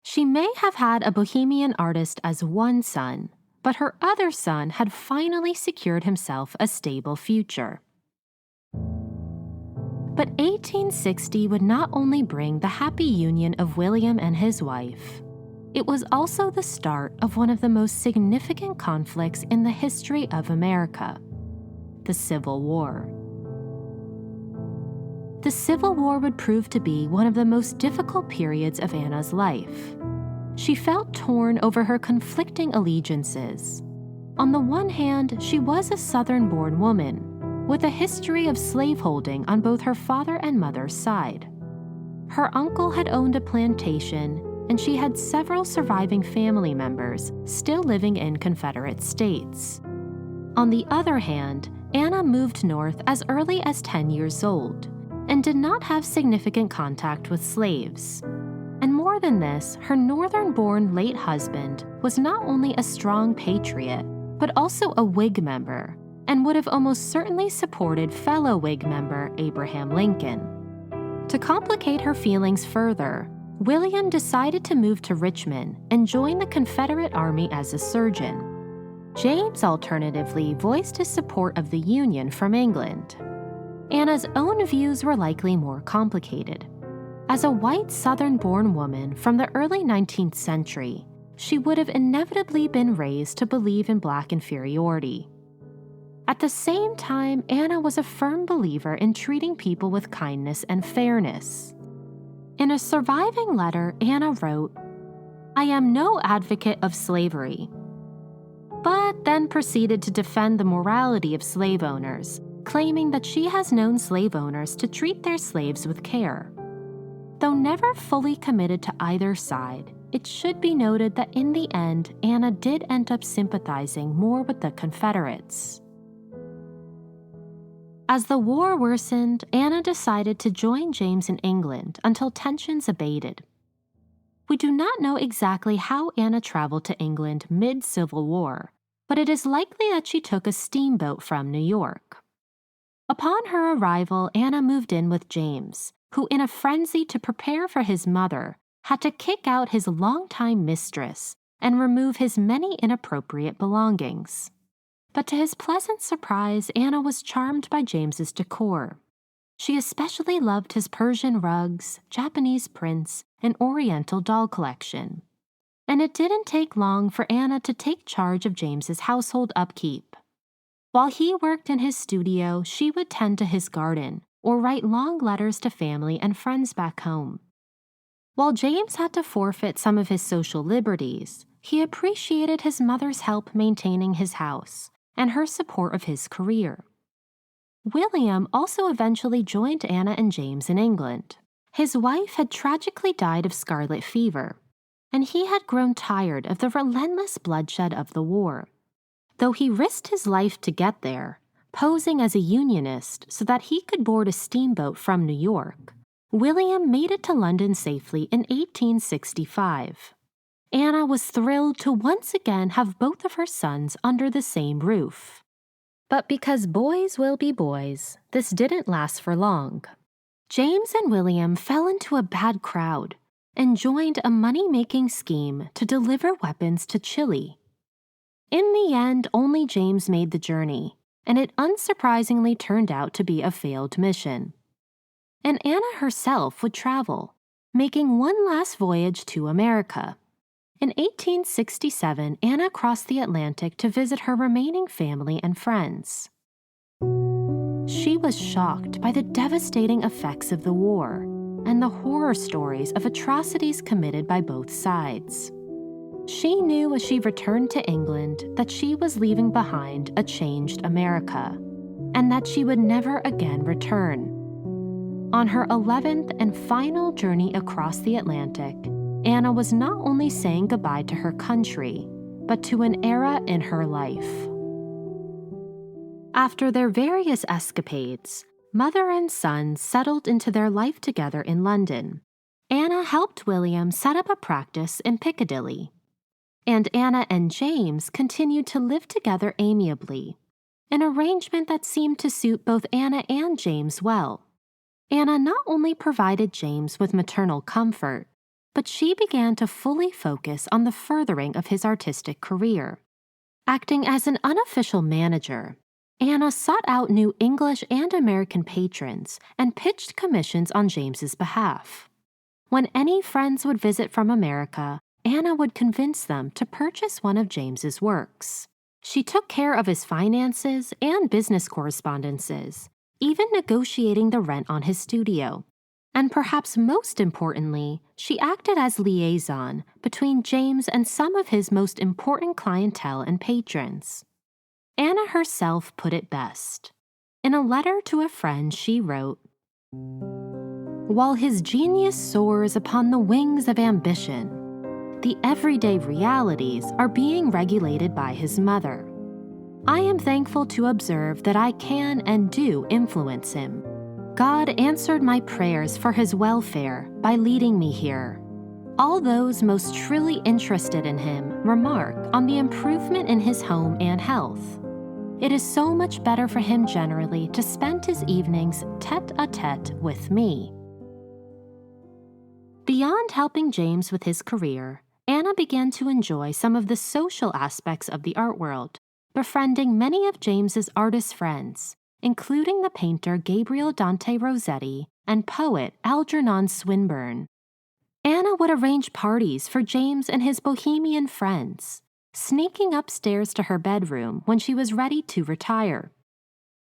She may have had a bohemian artist as one son, but her other son had finally secured himself a stable future. But 1860 would not only bring the happy union of William and his wife, it was also the start of one of the most significant conflicts in the history of America, the Civil War. The Civil War would prove to be one of the most difficult periods of Anna's life. She felt torn over her conflicting allegiances. On the one hand, she was a Southern-born woman, with a history of slaveholding on both her father and mother's side. Her uncle had owned a plantation, and she had several surviving family members still living in Confederate states. On the other hand, Anna moved north as early as 10 years old and did not have significant contact with slaves. And more than this, her northern-born late husband was not only a strong patriot, but also a Whig member, and would have almost certainly supported fellow Whig member Abraham Lincoln. To complicate her feelings further, William decided to move to Richmond and join the Confederate Army as a surgeon. James alternatively voiced his support of the Union from England. Anna's own views were likely more complicated. As a white Southern-born woman from the early 19th century, she would have inevitably been raised to believe in Black inferiority. At the same time, Anna was a firm believer in treating people with kindness and fairness. In a surviving letter, Anna wrote, "I am no advocate of slavery," but then proceeded to defend the morality of slave owners, claiming that she has known slave owners to treat their slaves with care. Though never fully committed to either side, it should be noted that in the end, Anna did end up sympathizing more with the Confederates. As the war worsened, Anna decided to join James in England until tensions abated. We do not know exactly how Anna traveled to England mid-Civil War, but it is likely that she took a steamboat from New York. Upon her arrival, Anna moved in with James, who, in a frenzy to prepare for his mother, had to kick out his longtime mistress and remove his many inappropriate belongings. But to his pleasant surprise, Anna was charmed by James's decor. She especially loved his Persian rugs, Japanese prints, and Oriental doll collection. And it didn't take long for Anna to take charge of James's household upkeep. While he worked in his studio, she would tend to his garden or write long letters to family and friends back home. While James had to forfeit some of his social liberties, he appreciated his mother's help maintaining his house and her support of his career. William also eventually joined Anna and James in England. His wife had tragically died of scarlet fever, and he had grown tired of the relentless bloodshed of the war. Though he risked his life to get there, posing as a Unionist so that he could board a steamboat from New York, William made it to London safely in 1865. Anna was thrilled to once again have both of her sons under the same roof. But because boys will be boys, this didn't last for long. James and William fell into a bad crowd and joined a money-making scheme to deliver weapons to Chile. In the end, only James made the journey, and it unsurprisingly turned out to be a failed mission. And Anna herself would travel, making one last voyage to America. In 1867, Anna crossed the Atlantic to visit her remaining family and friends. She was shocked by the devastating effects of the war and the horror stories of atrocities committed by both sides. She knew as she returned to England that she was leaving behind a changed America, and that she would never again return. On her 11th and final journey across the Atlantic, Anna was not only saying goodbye to her country, but to an era in her life. After their various escapades, mother and son settled into their life together in London. Anna helped William set up a practice in Piccadilly, and Anna and James continued to live together amiably, an arrangement that seemed to suit both Anna and James well. Anna not only provided James with maternal comfort, but she began to fully focus on the furthering of his artistic career. Acting as an unofficial manager, Anna sought out new English and American patrons and pitched commissions on James's behalf. When any friends would visit from America, Anna would convince them to purchase one of James's works. She took care of his finances and business correspondences, even negotiating the rent on his studio. And perhaps most importantly, she acted as liaison between James and some of his most important clientele and patrons. Anna herself put it best. In a letter to a friend, she wrote, "While his genius soars upon the wings of ambition, the everyday realities are being regulated by his mother. I am thankful to observe that I can and do influence him. God answered my prayers for his welfare by leading me here. All those most truly interested in him remark on the improvement in his home and health. It is so much better for him generally to spend his evenings tête-à-tête with me." Beyond helping James with his career, Anna began to enjoy some of the social aspects of the art world, befriending many of James's artist friends, including the painter Gabriel Dante Rossetti and poet Algernon Swinburne. Anna would arrange parties for James and his bohemian friends, sneaking upstairs to her bedroom when she was ready to retire.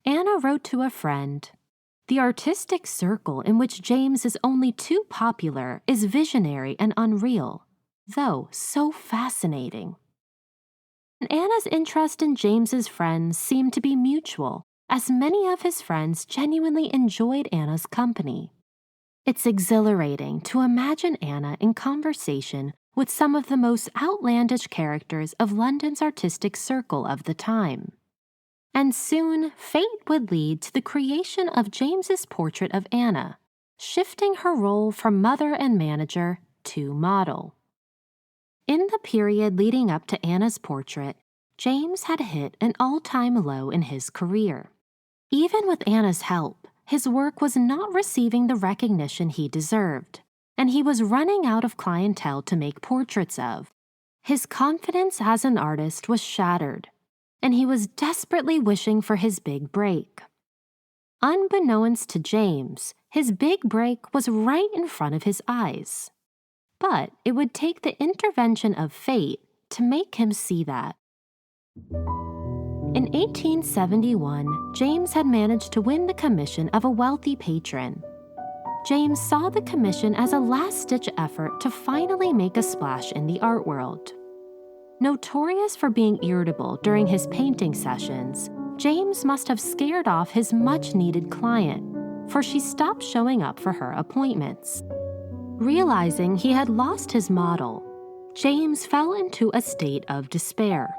Anna wrote to a friend, "The artistic circle in which James is only too popular is visionary and unreal, though so fascinating." And Anna's interest in James's friends seemed to be mutual, as many of his friends genuinely enjoyed Anna's company. It's exhilarating to imagine Anna in conversation with some of the most outlandish characters of London's artistic circle of the time. And soon, fate would lead to the creation of James's portrait of Anna, shifting her role from mother and manager to model. In the period leading up to Anna's portrait, James had hit an all-time low in his career. Even with Anna's help, his work was not receiving the recognition he deserved, and he was running out of clientele to make portraits of. His confidence as an artist was shattered, and he was desperately wishing for his big break. Unbeknownst to James, his big break was right in front of his eyes. But it would take the intervention of fate to make him see that. In 1871, James had managed to win the commission of a wealthy patron. James saw the commission as a last-ditch effort to finally make a splash in the art world. Notorious for being irritable during his painting sessions, James must have scared off his much-needed client, for she stopped showing up for her appointments. Realizing he had lost his model, James fell into a state of despair.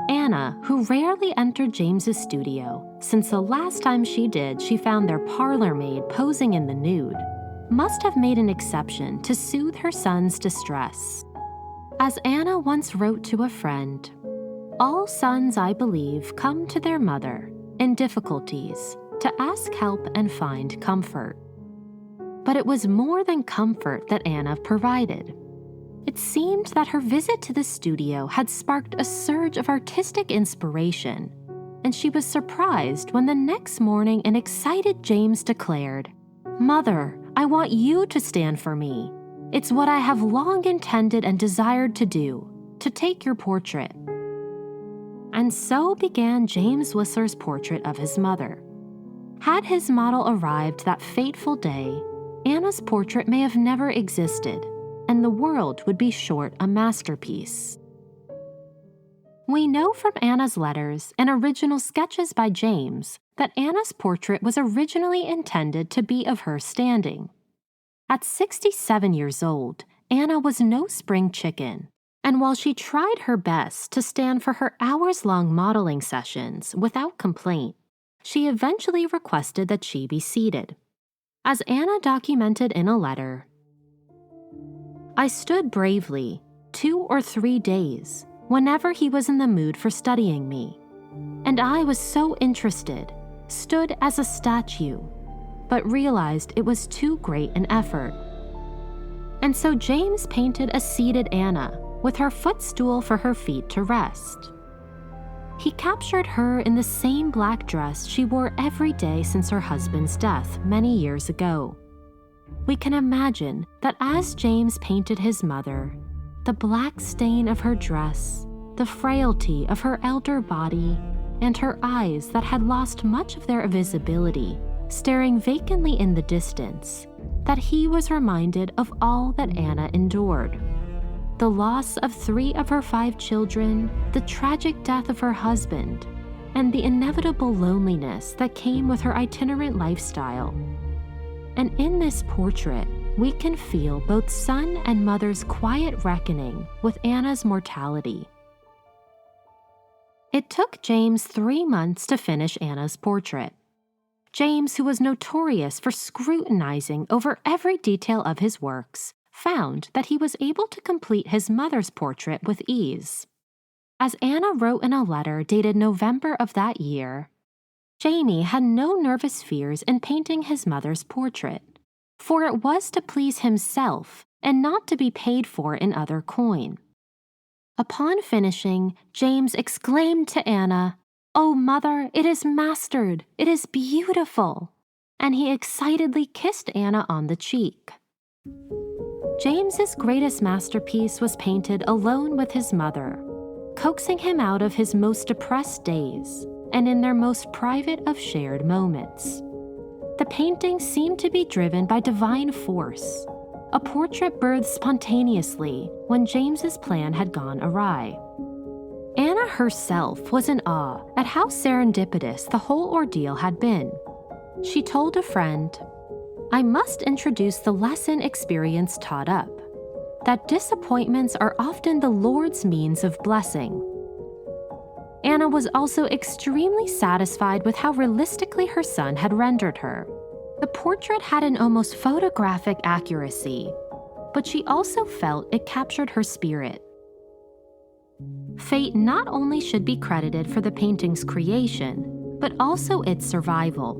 Anna, who rarely entered James's studio, since the last time she did she found their parlor maid posing in the nude, must have made an exception to soothe her son's distress. As Anna once wrote to a friend, "All sons, I believe, come to their mother in difficulties to ask help and find comfort." But it was more than comfort that Anna provided. It seemed that her visit to the studio had sparked a surge of artistic inspiration, and she was surprised when the next morning an excited James declared, "Mother, I want you to stand for me. It's what I have long intended and desired to do, to take your portrait." And so began James Whistler's portrait of his mother. Had his model arrived that fateful day, Anna's portrait may have never existed, and the world would be short a masterpiece. We know from Anna's letters and original sketches by James that Anna's portrait was originally intended to be of her standing. At 67 years old, Anna was no spring chicken, and while she tried her best to stand for her hours-long modeling sessions without complaint, she eventually requested that she be seated. As Anna documented in a letter, "I stood bravely 2 or 3 days whenever he was in the mood for studying me, and I was so interested, stood as a statue, but realized it was too great an effort." And so James painted a seated Anna with her footstool for her feet to rest. He captured her in the same black dress she wore every day since her husband's death many years ago. We can imagine that as James painted his mother, the black stain of her dress, the frailty of her elder body, and her eyes that had lost much of their visibility, staring vacantly in the distance, that he was reminded of all that Anna endured. The loss of 3 of her 5 children, the tragic death of her husband, and the inevitable loneliness that came with her itinerant lifestyle. And in this portrait, we can feel both son and mother's quiet reckoning with Anna's mortality. It took James 3 months to finish Anna's portrait. James, who was notorious for scrutinizing over every detail of his works, found that he was able to complete his mother's portrait with ease. As Anna wrote in a letter dated November of that year, Jamie had no nervous fears in painting his mother's portrait, for it was to please himself and not to be paid for in other coin. Upon finishing, James exclaimed to Anna, "Oh, mother, it is mastered! It is beautiful!" And he excitedly kissed Anna on the cheek. James's greatest masterpiece was painted alone with his mother, coaxing him out of his most depressed days and in their most private of shared moments. The painting seemed to be driven by divine force, a portrait birthed spontaneously when James's plan had gone awry. Anna herself was in awe at how serendipitous the whole ordeal had been. She told a friend, "I must introduce the lesson experience taught up, that disappointments are often the Lord's means of blessing." Anna was also extremely satisfied with how realistically her son had rendered her. The portrait had an almost photographic accuracy, but she also felt it captured her spirit. Fate not only should be credited for the painting's creation, but also its survival.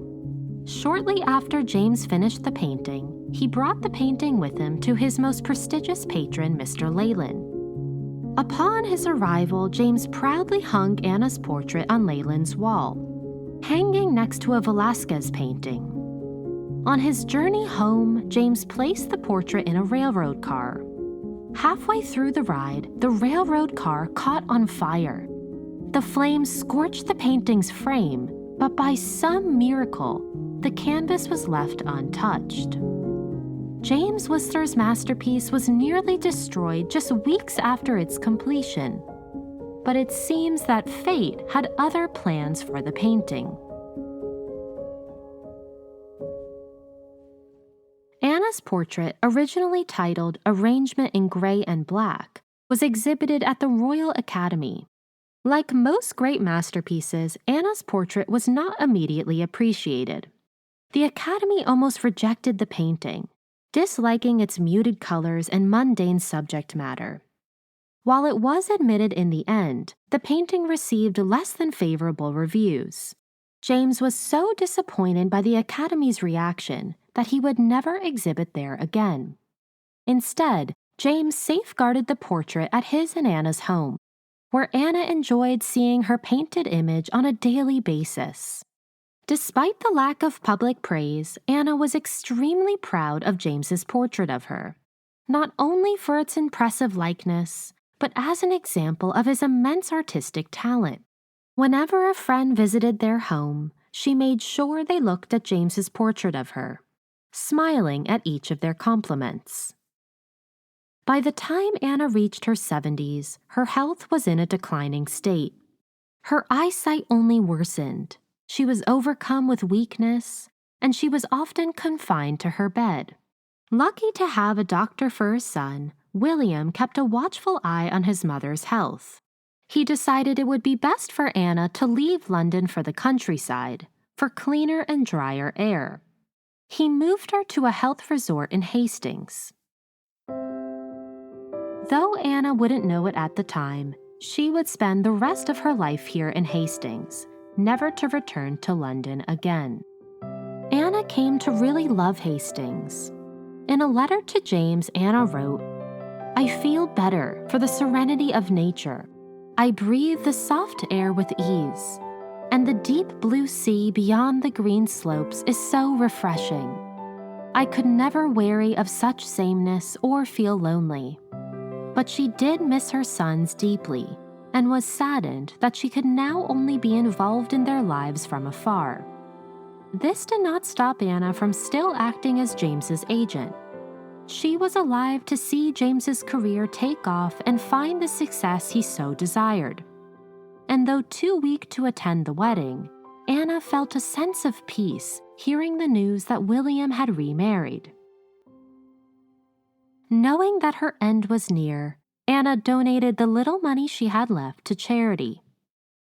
Shortly after James finished the painting, he brought the painting with him to his most prestigious patron, Mr. Leyland. Upon his arrival, James proudly hung Anna's portrait on Leyland's wall, hanging next to a Velázquez painting. On his journey home, James placed the portrait in a railroad car. Halfway through the ride, the railroad car caught on fire. The flames scorched the painting's frame, but by some miracle, the canvas was left untouched. James Whistler's masterpiece was nearly destroyed just weeks after its completion. but it seems that fate had other plans for the painting. Anna's portrait, originally titled Arrangement in Gray and Black, was exhibited at the Royal Academy. Like most great masterpieces, Anna's portrait was not immediately appreciated. The Academy almost rejected the painting, disliking its muted colors and mundane subject matter. While it was admitted in the end, the painting received less than favorable reviews. James was so disappointed by the Academy's reaction that he would never exhibit there again. Instead, James safeguarded the portrait at his and Anna's home, where Anna enjoyed seeing her painted image on a daily basis. Despite the lack of public praise, Anna was extremely proud of James's portrait of her, not only for its impressive likeness, but as an example of his immense artistic talent. Whenever a friend visited their home, she made sure they looked at James's portrait of her, smiling at each of their compliments. By the time Anna reached her 70s, her health was in a declining state. Her eyesight only worsened. She was overcome with weakness, and she was often confined to her bed. Lucky to have a doctor for his son, William kept a watchful eye on his mother's health. He decided it would be best for Anna to leave London for the countryside, for cleaner and drier air. He moved her to a health resort in Hastings. Though Anna wouldn't know it at the time, she would spend the rest of her life here in Hastings, never to return to London again. Anna came to really love Hastings. In a letter to James, Anna wrote, "I feel better for the serenity of nature. I breathe the soft air with ease, and the deep blue sea beyond the green slopes is so refreshing. I could never weary of such sameness or feel lonely." But she did miss her sons deeply and was saddened that she could now only be involved in their lives from afar. This did not stop Anna from still acting as James's agent. She was alive to see James's career take off and find the success he so desired. And though too weak to attend the wedding, Anna felt a sense of peace hearing the news that William had remarried. Knowing that her end was near, Anna donated the little money she had left to charity.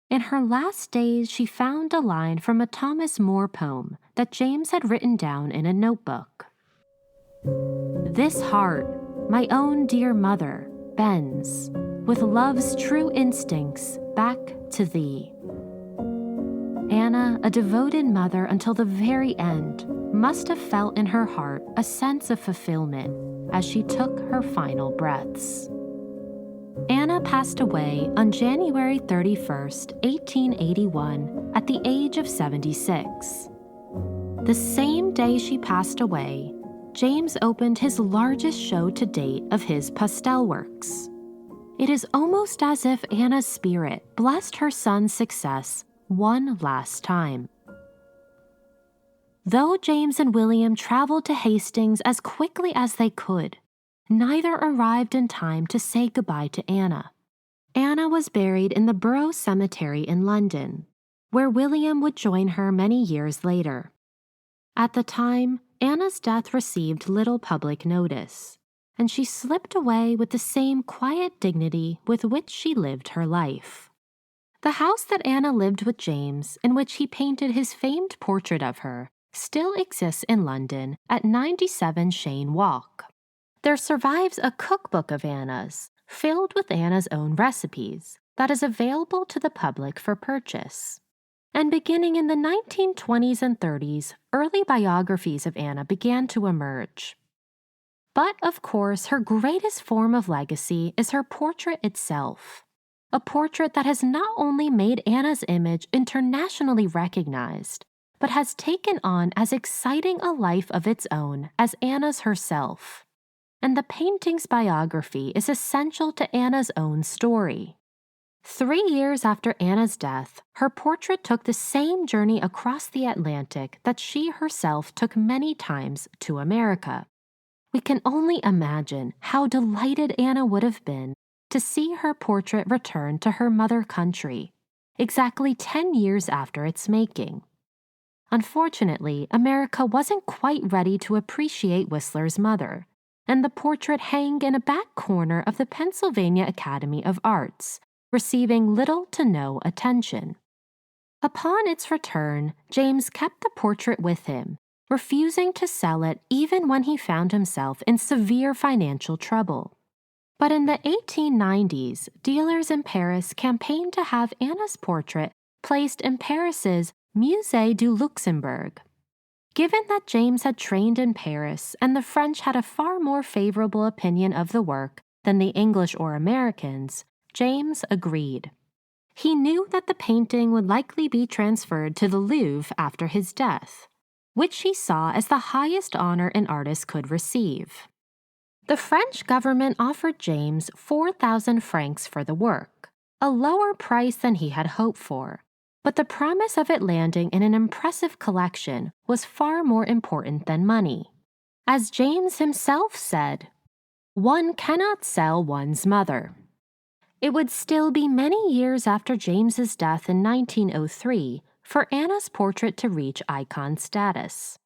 In her last days, she found a line from a Thomas Moore poem that James had written down in a notebook. "This heart, my own dear mother, bends, with love's true instincts, back to thee." Anna, a devoted mother until the very end, must have felt in her heart a sense of fulfillment as she took her final breaths. Anna passed away on January 31st, 1881, at the age of 76. The same day she passed away, James opened his largest show to date of his pastel works. It is almost as if Anna's spirit blessed her son's success one last time. Though James and William traveled to Hastings as quickly as they could, neither arrived in time to say goodbye to Anna. Anna was buried in the Borough Cemetery in London, where William would join her many years later. At the time, Anna's death received little public notice, and she slipped away with the same quiet dignity with which she lived her life. The house that Anna lived with James, in which he painted his famed portrait of her, still exists in London at 97 Cheyne Walk. There survives a cookbook of Anna's, filled with Anna's own recipes, that is available to the public for purchase. And beginning in the 1920s and 30s, early biographies of Anna began to emerge. But of course, her greatest form of legacy is her portrait itself. A portrait that has not only made Anna's image internationally recognized, but has taken on as exciting a life of its own as Anna's herself. And the painting's biography is essential to Anna's own story. 3 years after Anna's death, her portrait took the same journey across the Atlantic that she herself took many times to America. We can only imagine how delighted Anna would have been to see her portrait return to her mother country, exactly 10 years after its making. Unfortunately, America wasn't quite ready to appreciate Whistler's mother, and the portrait hung in a back corner of the Pennsylvania Academy of Arts, receiving little to no attention. Upon its return, James kept the portrait with him, refusing to sell it even when he found himself in severe financial trouble. But in the 1890s, dealers in Paris campaigned to have Anna's portrait placed in Paris's Musée du Luxembourg. Given that James had trained in Paris and the French had a far more favorable opinion of the work than the English or Americans, James agreed. He knew that the painting would likely be transferred to the Louvre after his death, which he saw as the highest honor an artist could receive. The French government offered James 4,000 francs for the work, a lower price than he had hoped for, but the promise of it landing in an impressive collection was far more important than money. As James himself said, "One cannot sell one's mother." It would still be many years after James's death in 1903 for Anna's portrait to reach icon status.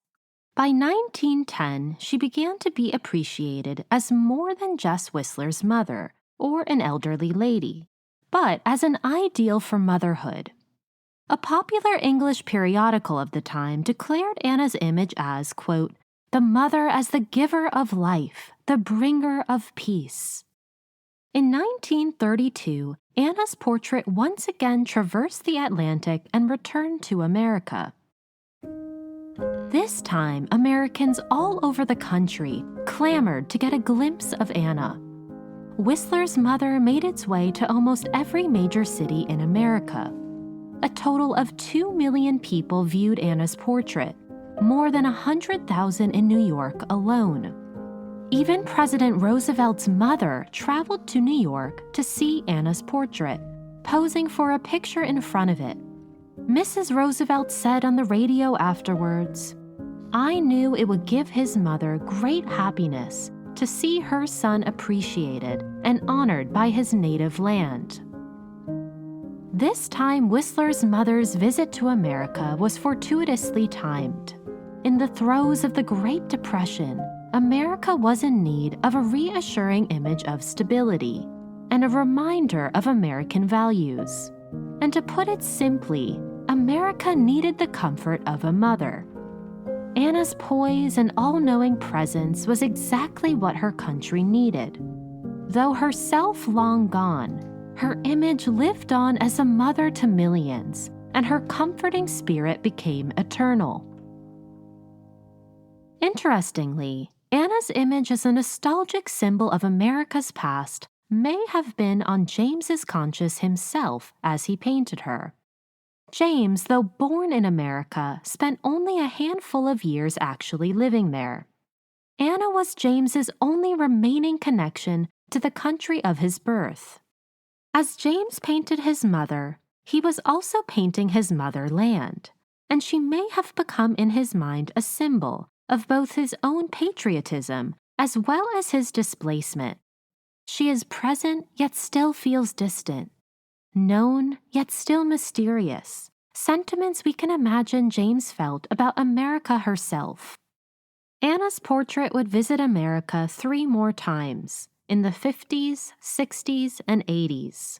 By 1910, she began to be appreciated as more than just Whistler's mother or an elderly lady, but as an ideal for motherhood. A popular English periodical of the time declared Anna's image as, quote, "the mother as the giver of life, the bringer of peace." In 1932, Anna's portrait once again traversed the Atlantic and returned to America. This time, Americans all over the country clamored to get a glimpse of Anna. Whistler's mother made its way to almost every major city in America. A total of 2 million people viewed Anna's portrait, more than 100,000 in New York alone. Even President Roosevelt's mother traveled to New York to see Anna's portrait, posing for a picture in front of it. Mrs. Roosevelt said on the radio afterwards, "I knew it would give his mother great happiness to see her son appreciated and honored by his native land." This time, Whistler's mother's visit to America was fortuitously timed. In the throes of the Great Depression, America was in need of a reassuring image of stability and a reminder of American values. And to put it simply, America needed the comfort of a mother. Anna's poise and all-knowing presence was exactly what her country needed. Though herself long gone, her image lived on as a mother to millions, and her comforting spirit became eternal. Interestingly, Anna's image as a nostalgic symbol of America's past may have been on James's conscience himself as he painted her. James, though born in America, spent only a handful of years actually living there. Anna was James's only remaining connection to the country of his birth. As James painted his mother, he was also painting his motherland, and she may have become in his mind a symbol of both his own patriotism as well as his displacement. She is present yet still feels distant, known yet still mysterious, sentiments we can imagine James felt about America herself. Anna's portrait would visit America 3 more times, in the 50s, 60s, and 80s.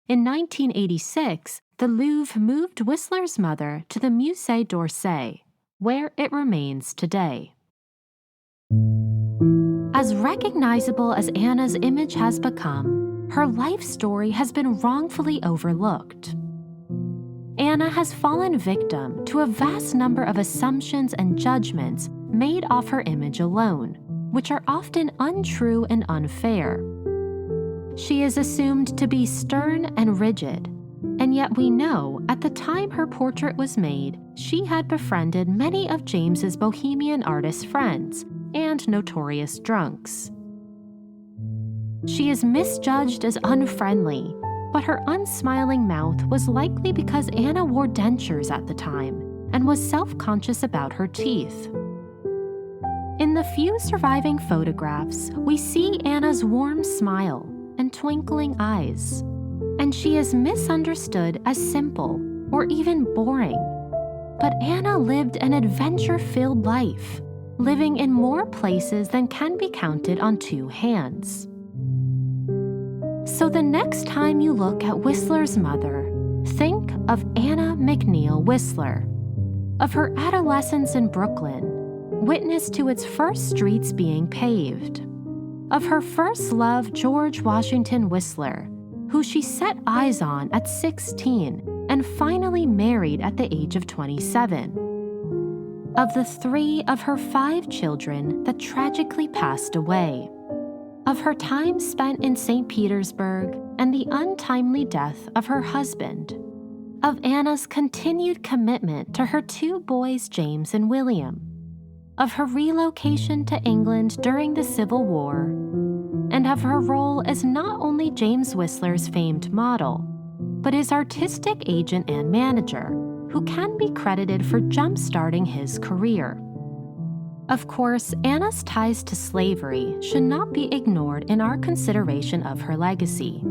In 1986, the Louvre moved Whistler's mother to the Musée d'Orsay, where it remains today. As recognizable as Anna's image has become, her life story has been wrongfully overlooked. Anna has fallen victim to a vast number of assumptions and judgments made off her image alone, which are often untrue and unfair. She is assumed to be stern and rigid, and yet we know at the time her portrait was made, she had befriended many of James's bohemian artist friends and notorious drunks. She is misjudged as unfriendly, but her unsmiling mouth was likely because Anna wore dentures at the time and was self-conscious about her teeth. In the few surviving photographs, we see Anna's warm smile, and twinkling eyes, and she is misunderstood as simple or even boring. But Anna lived an adventure-filled life, living in more places than can be counted on two hands. So the next time you look at Whistler's mother, think of Anna McNeill Whistler, of her adolescence in Brooklyn, witness to its first streets being paved, of her first love, George Washington Whistler, who she set eyes on at 16 and finally married at the age of 27, of the 3 of her 5 children that tragically passed away, of her time spent in St. Petersburg and the untimely death of her husband, of Anna's continued commitment to her 2 boys, James and William, of her relocation to England during the Civil War, and of her role as not only James Whistler's famed model, but his artistic agent and manager, who can be credited for jump-starting his career. Of course, Anna's ties to slavery should not be ignored in our consideration of her legacy.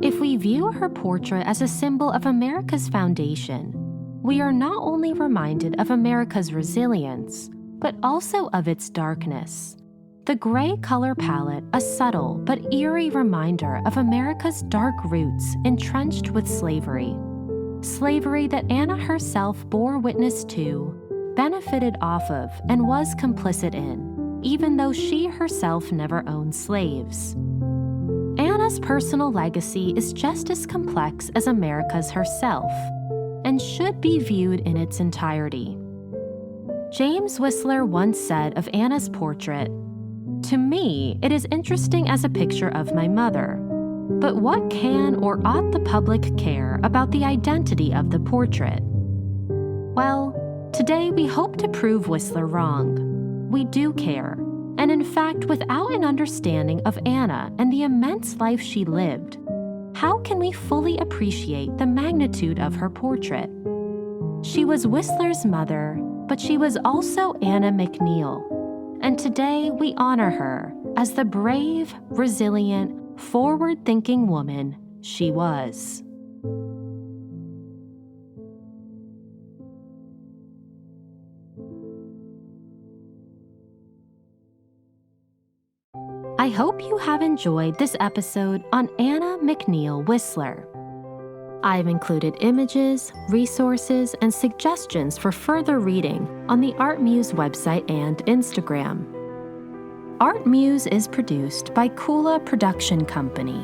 If we view her portrait as a symbol of America's foundation, we are not only reminded of America's resilience, but also of its darkness. The gray color palette, a subtle but eerie reminder of America's dark roots entrenched with slavery. Slavery that Anna herself bore witness to, benefited off of, and was complicit in, even though she herself never owned slaves. Anna's personal legacy is just as complex as America's herself, and should be viewed in its entirety. James Whistler once said of Anna's portrait, "To me, it is interesting as a picture of my mother, but what can or ought the public care about the identity of the portrait?" Well, today we hope to prove Whistler wrong. We do care, and in fact, without an understanding of Anna and the immense life she lived, how can we fully appreciate the magnitude of her portrait? She was Whistler's mother, but she was also Anna McNeill, and today we honor her as the brave, resilient, forward-thinking woman she was. I hope you have enjoyed this episode on Anna McNeill Whistler. I've included images, resources, and suggestions for further reading on the ArtMuse website and Instagram. ArtMuse is produced by Kula Production Company.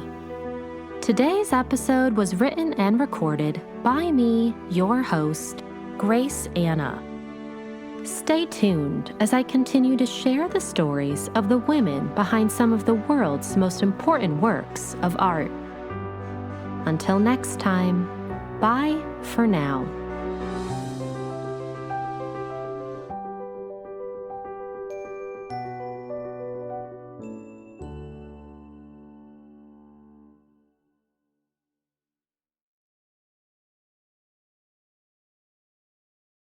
Today's episode was written and recorded by me, your host, Grace Anna. Stay tuned as I continue to share the stories of the women behind some of the world's most important works of art. Until next time, bye for now.